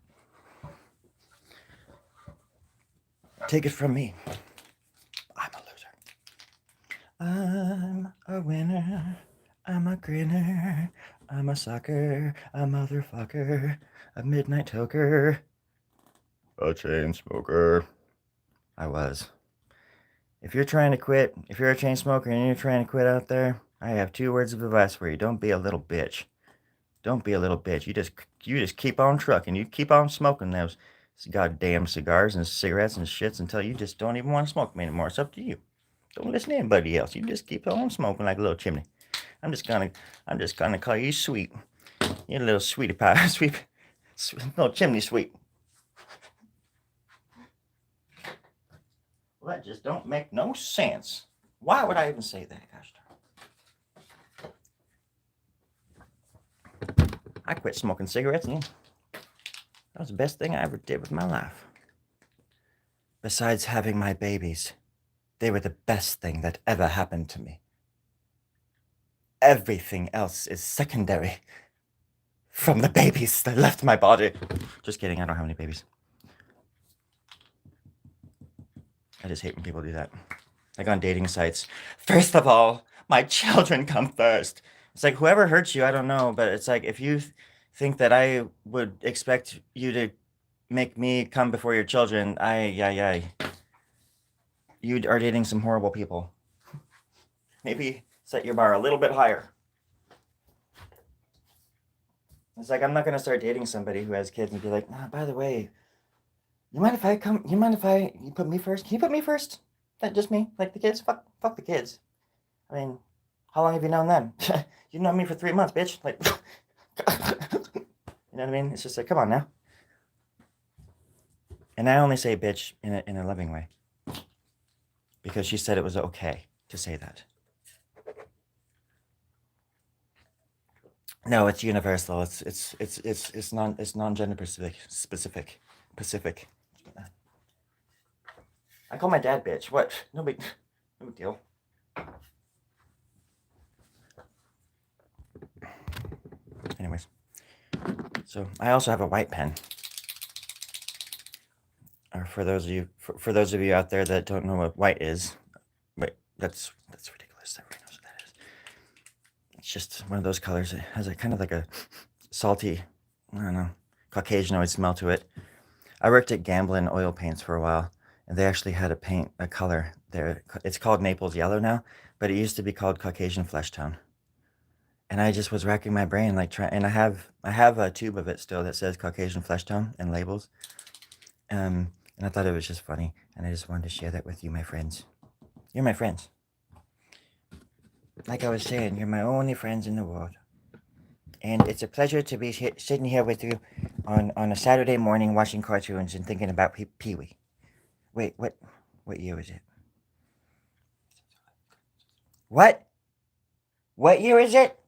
Take it from me. I'm a loser. I'm a winner. I'm a grinner. I'm a sucker. A motherfucker. A midnight toker. A chain smoker. I was. If you're trying to quit, if you're a chain smoker and you're trying to quit out there, I have 2 words of advice for you. Don't be a little bitch. Don't be a little bitch. You just keep on trucking. You keep on smoking those goddamn cigars and cigarettes and shits until you just don't even want to smoke them anymore. It's up to you. Don't listen to anybody else. You just keep on smoking like a little chimney. I'm just gonna call you sweet. You're a little sweetie pie, sweet little chimney sweet. Well, that just don't make no sense. Why would I even say that, gosh darn? I quit smoking cigarettes, and that was the best thing I ever did with my life. Besides having my babies, they were the best thing that ever happened to me. Everything else is secondary from the babies that left my body. Just kidding, I don't have any babies. I just hate when people do that. Like on dating sites. First of all, my children come first. It's like, whoever hurts you, I don't know, but it's like, if you think that I would expect you to make me come before your children, you are dating some horrible people. Maybe set your bar a little bit higher. It's like, I'm not gonna start dating somebody who has kids and be like, by the way, you mind if you put me first? Can you put me first? That just me? Like the kids? Fuck the kids. I mean, how long have you known them? You've known me for 3 months, bitch. Like, you know what I mean? It's just like, come on now. And I only say bitch in a loving way, because she said it was okay to say that. No, it's universal. It's non-gender specific. I call my dad bitch. What? No big deal. Anyways, so I also have a white pen. Or for those of you out there that don't know what white is, wait, that's ridiculous. Everybody knows what that is. It's just one of those colors. It has a kind of like a salty, I don't know, Caucasianoid smell to it. I worked at Gamblin Oil Paints for a while, and they actually had a color there. It's called Naples Yellow now, but it used to be called Caucasian Flesh Tone. And I just was racking my brain, like and I have a tube of it still that says Caucasian Flesh Tone and labels. And I thought it was just funny, and I just wanted to share that with you, my friends. You're my friends. Like I was saying, you're my only friends in the world. And it's a pleasure to be sitting here with you on a Saturday morning watching cartoons and thinking about Pee-wee. Wait, what year was it? What? What year is it?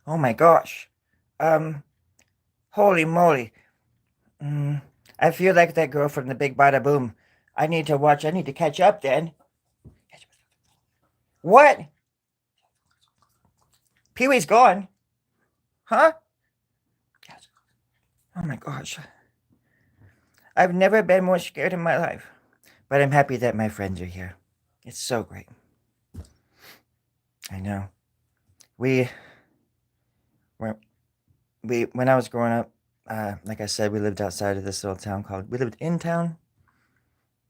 Oh my gosh. Um, Holy moly. I feel like that girl from the Big Bada Boom. I need to catch up then. What? Pee-wee's gone? Huh? Oh my gosh. I've never been more scared in my life. But I'm happy that my friends are here. It's so great. I know. We, when I was growing up, like I said, we lived outside of this little town we lived in town,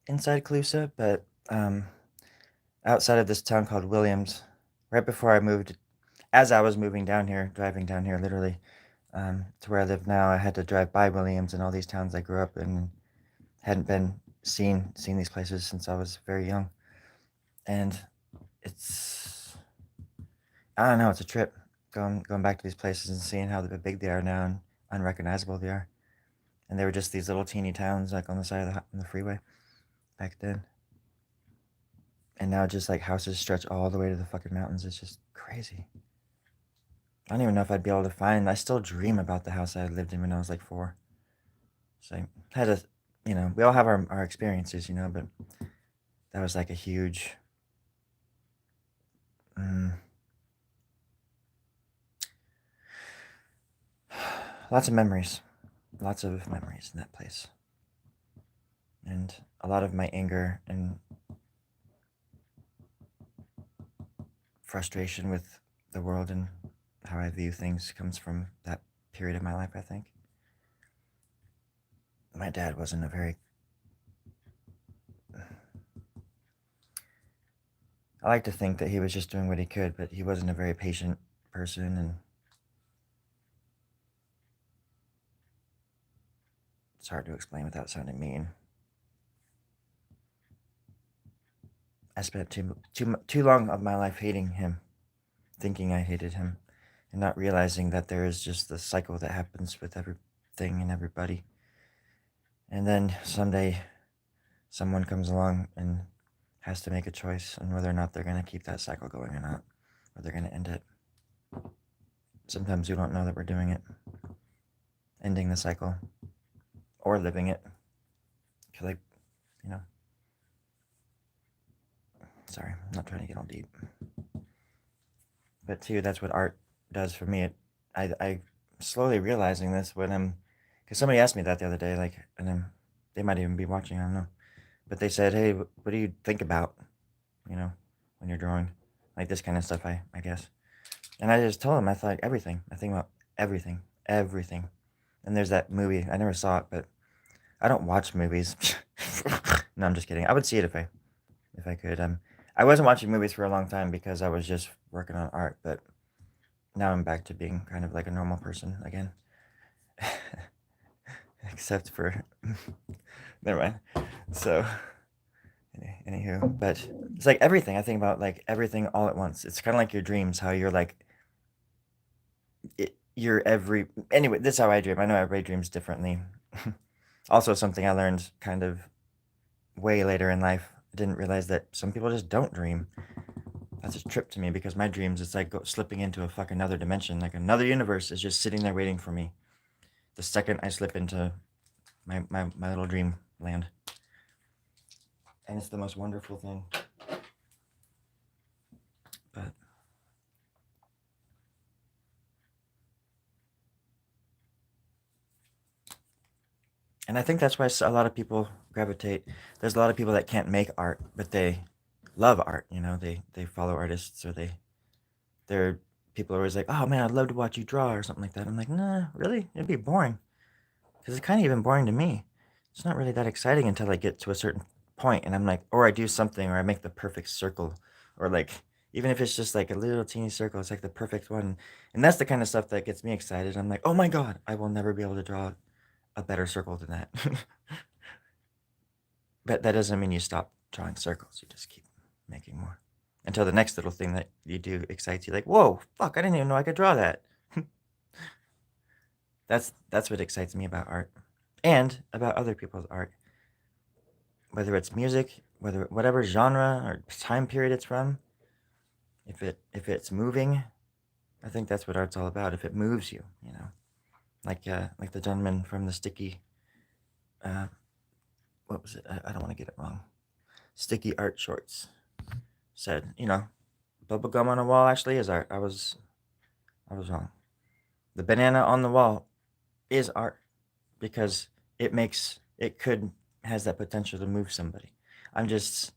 inside Calusa, but outside of this town called Williams, right before I moved, as I was moving down here, driving down here literally, to where I live now, I had to drive by Williams and all these towns I grew up in. Hadn't been seen these places since I was very young, and it's I don't know, it's a trip going back to these places and seeing how big they are now and unrecognizable they are. And they were just these little teeny towns like on the side of the freeway back then. And now just like houses stretch all the way to the fucking mountains. It's just crazy. I don't even know if I'd be able to find. I still dream about the house I lived in when I was like 4. So I had a, we all have our experiences, but that was like a huge. Lots of memories. Lots of memories in that place. And a lot of my anger and frustration with the world and how I view things comes from that period of my life, I think. My dad wasn't a very... I like to think that he was just doing what he could, but he wasn't a very patient person, and it's hard to explain without sounding mean. I spent too long of my life hating him, thinking I hated him, and not realizing that there is just the cycle that happens with everything and everybody. And then someday, someone comes along and has to make a choice on whether or not they're going to keep that cycle going or not, or they're going to end it. Sometimes we don't know that we're doing it, ending the cycle, or living it. I feel like, sorry, I'm not trying to get all deep. But too, that's what art does for me. I slowly realizing this when because somebody asked me that the other day, like, and they might even be watching, I don't know. But they said, hey, what do you think about, when you're drawing? Like this kind of stuff, I guess. And I just told them, I thought everything. I think about everything. And there's that movie, I never saw it, but I don't watch movies. No, I'm just kidding. I would see it if I could. I wasn't watching movies for a long time because I was just working on art, but now I'm back to being kind of like a normal person again. Except for... Never mind. So, anywho, but it's like everything. I think about like everything all at once. It's kind of like your dreams, how you're like... Anyway, this is how I dream. I know everybody dreams differently. Also, something I learned kind of way later in life. I didn't realize that some people just don't dream. That's a trip to me because my dreams, it's like slipping into a fucking another dimension. Like another universe is just sitting there waiting for me. The second I slip into my little dream land. And it's the most wonderful thing. But... And I think that's why a lot of people gravitate. There's a lot of people that can't make art, but they love art, they follow artists, or they're people are always like, oh man, I'd love to watch you draw or something like that. I'm like, nah, really? It'd be boring. Because it's kind of even boring to me. It's not really that exciting until I get to a certain point and I'm like, or I do something, or I make the perfect circle, or like, even if it's just like a little teeny circle, it's like the perfect one. And that's the kind of stuff that gets me excited. I'm like, oh my God, I will never be able to draw a better circle than that. But that doesn't mean you stop drawing circles. You just keep making more until the next little thing that you do excites you. Like, whoa, fuck, I didn't even know I could draw that. That's what excites me about art, and about other people's art. Whether it's music, whatever genre or time period it's from, if it's moving, I think that's what art's all about. If it moves you, like the gentleman from the sticky, what was it? I don't want to get it wrong. Sticky art shorts said, bubblegum on a wall actually is art. I was wrong. The banana on the wall is art because it has that potential to move somebody. I'm just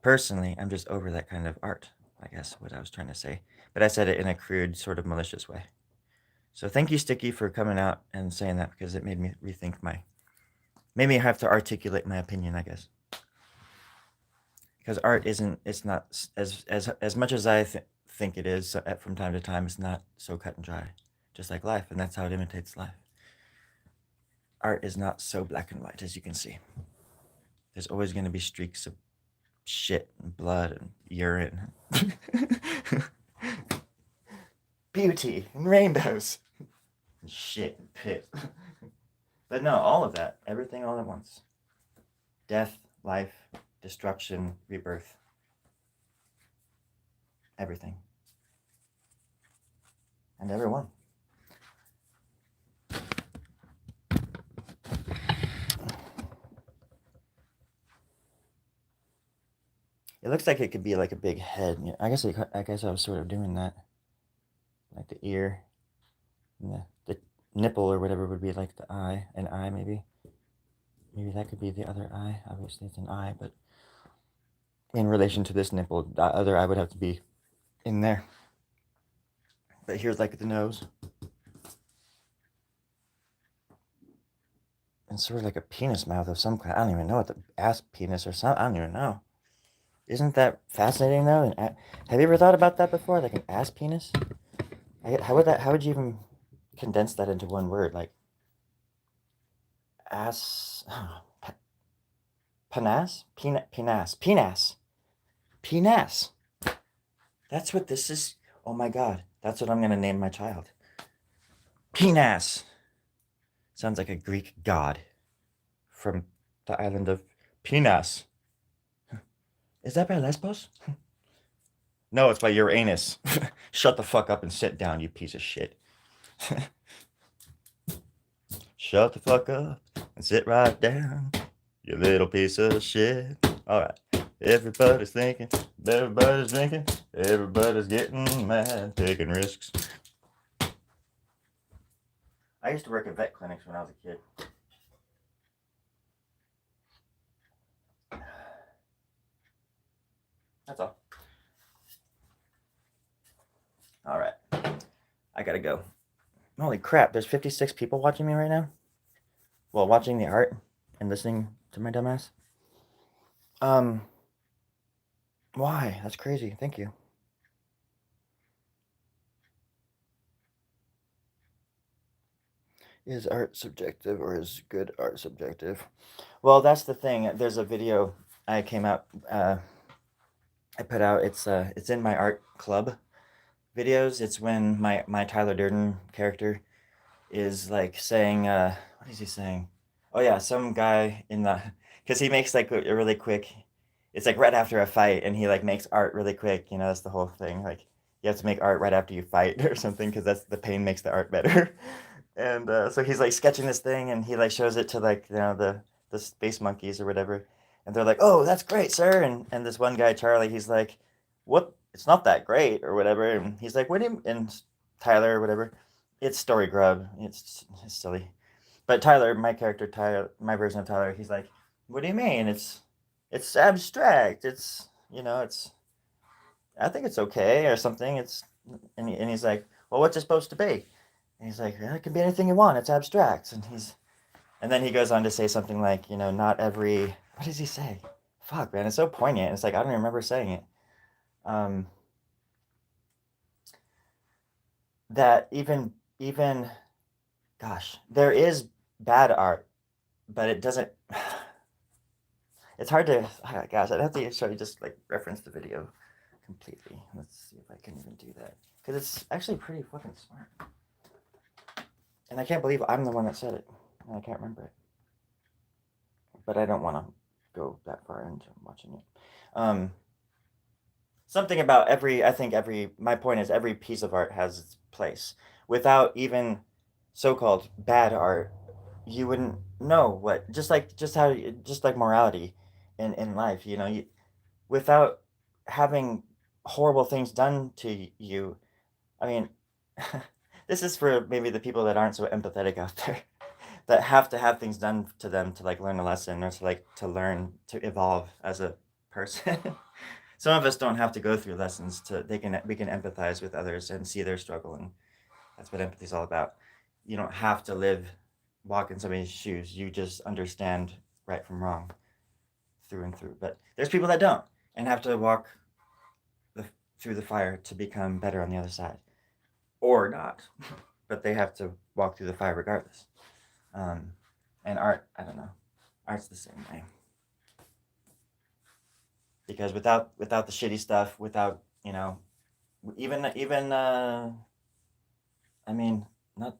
I'm just over that kind of art, I guess, what I was trying to say. But I said it in a crude, sort of malicious way. So thank you, Sticky, for coming out and saying that because it made me rethink made me have to articulate my opinion, I guess. Because art it's not as much as I think it is from time to time, it's not so cut and dry, just like life, and that's how it imitates life. Art is not so black and white, as you can see. There's always going to be streaks of shit and blood and urine. Beauty and rainbows. And shit and pit. But no, all of that. Everything all at once. Death, life, destruction, rebirth. Everything. And everyone. It looks like it could be like a big head. I guess I was sort of doing that. Like the ear. And the nipple or whatever would be like the eye. An eye, maybe. Maybe that could be the other eye. Obviously, it's an eye, but in relation to this nipple, the other eye would have to be in there. But here's like the nose. And sort of like a penis mouth of some kind. I don't even know what the ass penis or something. I don't even know. Isn't that fascinating though? Have you ever thought about that before? Like an ass penis? How would you even condense that into one word? Like ass. Penas? Penas. Penis. That's what this is. Oh my god. That's what I'm going to name my child. Penis. Sounds like a Greek god from the island of Penis. Is that by Lesbos? No, it's by Uranus. Shut the fuck up and sit down, you piece of shit. Shut the fuck up and sit right down, you little piece of shit. Alright. Everybody's thinking, everybody's drinking, everybody's getting mad, taking risks. I used to work at vet clinics when I was a kid. That's all. Alright. I gotta go. Holy crap, there's 56 people watching me right now? Well, watching the art and listening to my dumbass. Why? That's crazy. Thank you. Is art subjective or is good art subjective? Well, that's the thing. There's a video I put out. It's in my art club videos. It's when my Tyler Durden character is like saying, what is he saying? Oh yeah, some guy because he makes like a really quick, it's like right after a fight and he like makes art really quick, that's the whole thing. Like you have to make art right after you fight or something because that's the pain makes the art better. And so he's like sketching this thing and he like shows it to like, the space monkeys or whatever. And they're like, oh, that's great, sir. And this one guy, Charlie, he's like, what? It's not that great or whatever. And he's like, what do you, and Tyler or whatever, it's Storie Grubb. It's silly. But Tyler, my character, Tyler, my version of Tyler, he's like, what do you mean? It's abstract. It's I think it's okay or something. And he's like, well, what's it supposed to be? And he's like, it can be anything you want. It's abstract. And then he goes on to say something like, not every, what does he say? Fuck, man, it's so poignant. It's like, I don't even remember saying it. That even, gosh, there is bad art, but it doesn't, it's hard to, gosh, I'd have to show you just like reference the video completely. Let's see if I can even do that. Because it's actually pretty fucking smart. And I can't believe I'm the one that said it. And I can't remember it. But I don't want to go that far into watching it. something about I think my point is every piece of art has its place. Without even so-called bad art, you wouldn't know what, just like morality in life, without having horrible things done to you. I mean, this is for maybe the people that aren't so empathetic out there, that have to have things done to them to like learn a lesson, or to like to learn to evolve as a person. Some of us don't have to go through lessons to we can empathize with others and see their struggle, and that's what empathy is all about. You don't have to walk in somebody's shoes. You just understand right from wrong through and through. But there's people that don't and have to walk the, through the fire to become better on the other side, or not. But they have to walk through the fire regardless. Um, and art, I don't know, art's the same way. Because without the shitty stuff, without even I mean, not.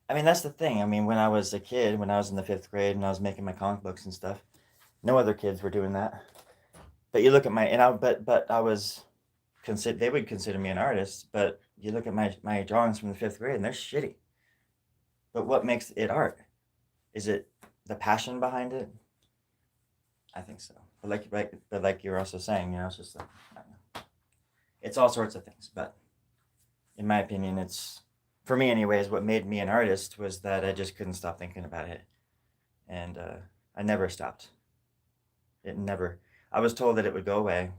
I mean, that's the thing. I mean, when I was a kid, when I was in the fifth grade, and I was making my comic books and stuff, no other kids were doing that. But you look at my and I but I was consider they would consider me an artist. But you look at my drawings from the fifth grade, and they're shitty. But what makes it art? Is it the passion behind it? I think so. But like you're also saying, it's just like, I don't know. It's all sorts of things. But in my opinion, it's for me, anyways. What made me an artist was that I just couldn't stop thinking about it, and I never stopped. It never. I was told that it would go away,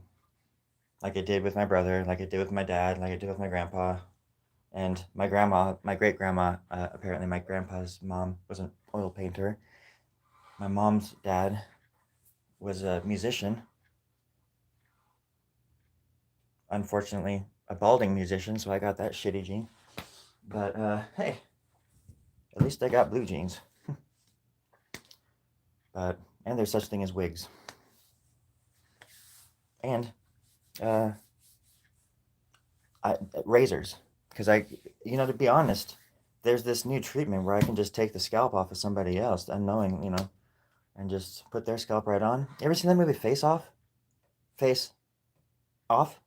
like it did with my brother, like it did with my dad, like it did with my grandpa, and my grandma, my great grandma. Apparently, my grandpa's mom was an oil painter. My mom's dad was a musician. Unfortunately, a balding musician, so I got that shitty gene. But hey, at least I got blue jeans. But and there's such thing as wigs. And uh, razors, because to be honest, there's this new treatment where I can just take the scalp off of somebody else, unknowing, and just put their scalp right on. You ever seen that movie Face Off? Face Off?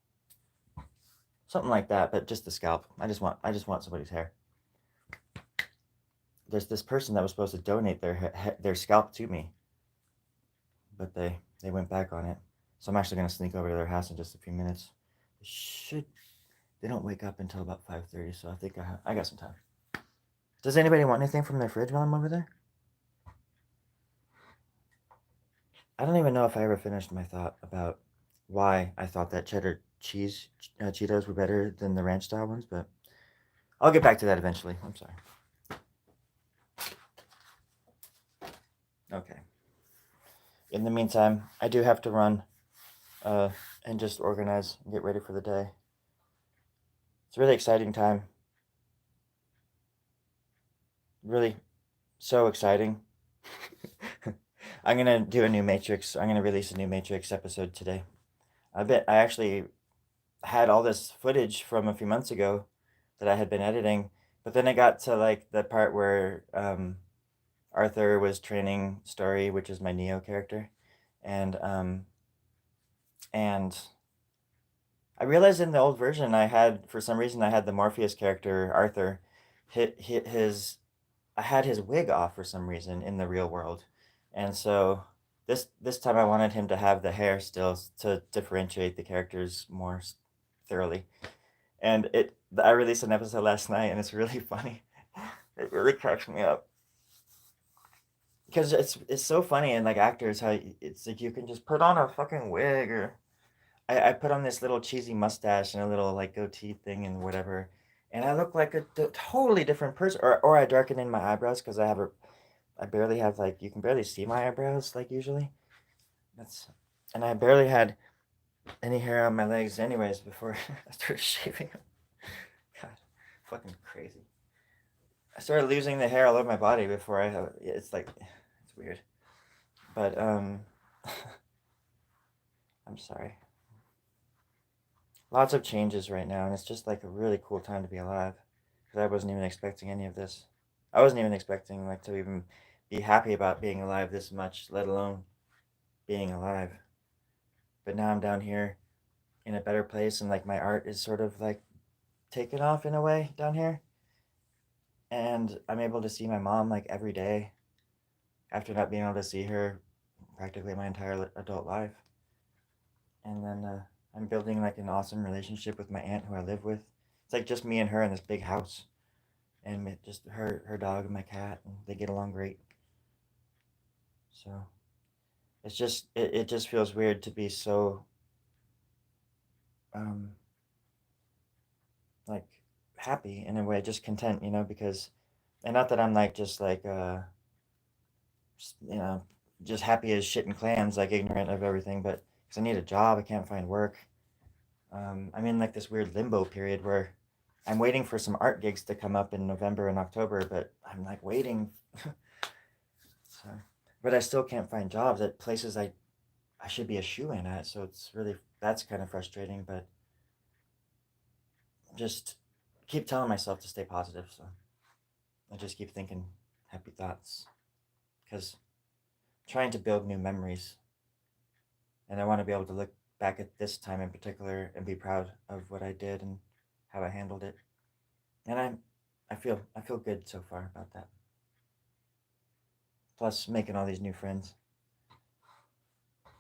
Something like that, but just the scalp. I just want somebody's hair. There's this person that was supposed to donate their scalp to me, but they went back on it. So I'm actually gonna sneak over to their house in just a few minutes. Should They don't wake up until about 5:30, so I think I got some time. Does anybody want anything from their fridge while I'm over there? I don't even know if I ever finished my thought about why I thought that cheddar cheese Cheetos were better than the ranch style ones, but I'll get back to that eventually. I'm sorry. Okay. In the meantime, I do have to run and just organize and get ready for the day. It's a really exciting time. Really so exciting. I'm gonna do a new Matrix. I'm gonna release a new Matrix episode today. I actually had all this footage from a few months ago that I had been editing, but then it got to like the part where Arthur was training Storie, which is my Neo character, and and I realized in the old version for some reason I had the Morpheus character Arthur hit his I had his wig off for some reason in the real world, and so this time I wanted him to have the hair still to differentiate the characters more thoroughly. And I released an episode last night, and it's really funny. It really cracks me up because it's so funny in like actors how it's like you can just put on a fucking wig, or I put on this little cheesy mustache and a little like goatee thing and whatever, and I look like a totally different person. Or I darken in my eyebrows because I barely have like you can barely see my eyebrows like usually. That's and I barely had any hair on my legs anyways before I started shaving them. God, fucking crazy. I started losing the hair all over my body before I have. It's like it's weird, but I'm sorry. Lots of changes right now, and it's just like a really cool time to be alive. Because I wasn't even expecting any of this. I wasn't even expecting like to even be happy about being alive this much, let alone being alive. But now I'm down here in a better place, and like my art is sort of like taken off in a way down here. And I'm able to see my mom like every day after not being able to see her practically my entire adult life. And then I'm building like an awesome relationship with my aunt who I live with. It's like just me and her in this big house, and just her dog and my cat, and they get along great. So it just feels weird to be so um like happy in a way, just content, because and not that I'm like just like you know just happy as shit and clams, like ignorant of everything, but because I need a job, I can't find work. I'm in like this weird limbo period where I'm waiting for some art gigs to come up in November and October, but I'm like waiting. So, but I still can't find jobs at places I should be a shoe in at. So it's really that's kind of frustrating. But just keep telling myself to stay positive. So I just keep thinking happy thoughts because I'm trying to build new memories, and I want to be able to look back at this time in particular and be proud of what I did and how I handled it. And I feel good so far about that. Plus, making all these new friends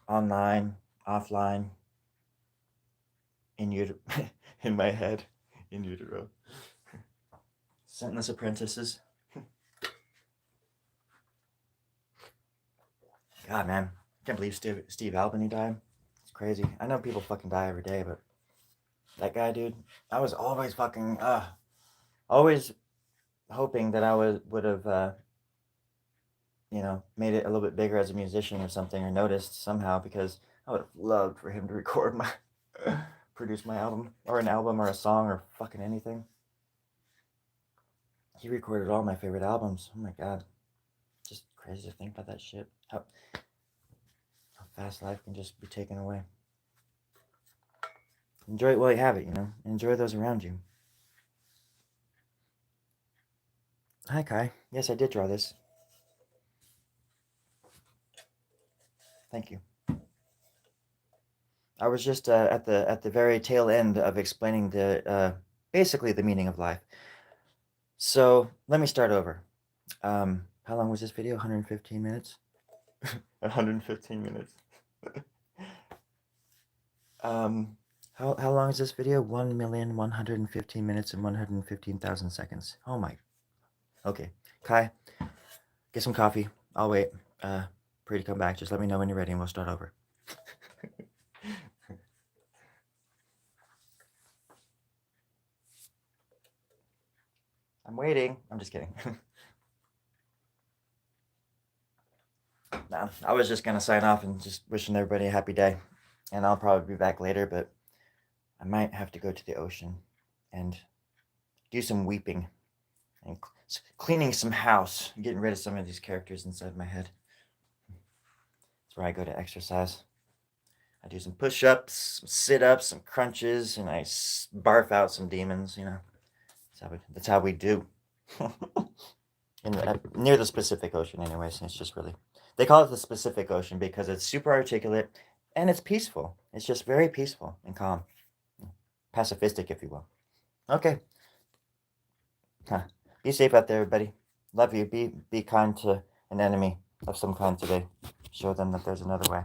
online, offline, in utero, in my head, in utero. Scentless apprentices. God, man, I can't believe Steve Albany died. It's crazy. I know people fucking die every day, but that guy, dude, I was always fucking always hoping that I would have made it a little bit bigger as a musician or something, or noticed somehow, because I would have loved for him to record my produce my album, or an album, or a song, or fucking anything. He recorded all my favorite albums. Oh my god. Just crazy to think about that shit. How fast life can just be taken away. Enjoy it while you have it, Enjoy those around you. Hi, Kai. Yes, I did draw this. Thank you. I was just at the very tail end of explaining basically the meaning of life. So let me start over. How long was this video? 115 minutes. 115 minutes. How long is this video? 1,115 minutes and 115,000 seconds. Oh my. Okay, Kai, get some coffee. I'll wait. For you to come back. Just let me know when you're ready, and we'll start over. I'm waiting. I'm just kidding. Nah, I was just gonna sign off and just wishing everybody a happy day. And I'll probably be back later, but I might have to go to the ocean and do some weeping and cleaning some house, getting rid of some of these characters inside my head. That's where I go to exercise. I do some push-ups, some sit-ups, some crunches, and I barf out some demons. That's how we do. Near the Pacific Ocean, anyways. It's just really, they call it the Pacific Ocean because it's super articulate and it's peaceful. It's just very peaceful and calm, pacifistic, if you will. Okay. Be safe out there, everybody. Love you. Be kind to an enemy of some kind today. Show them that there's another way.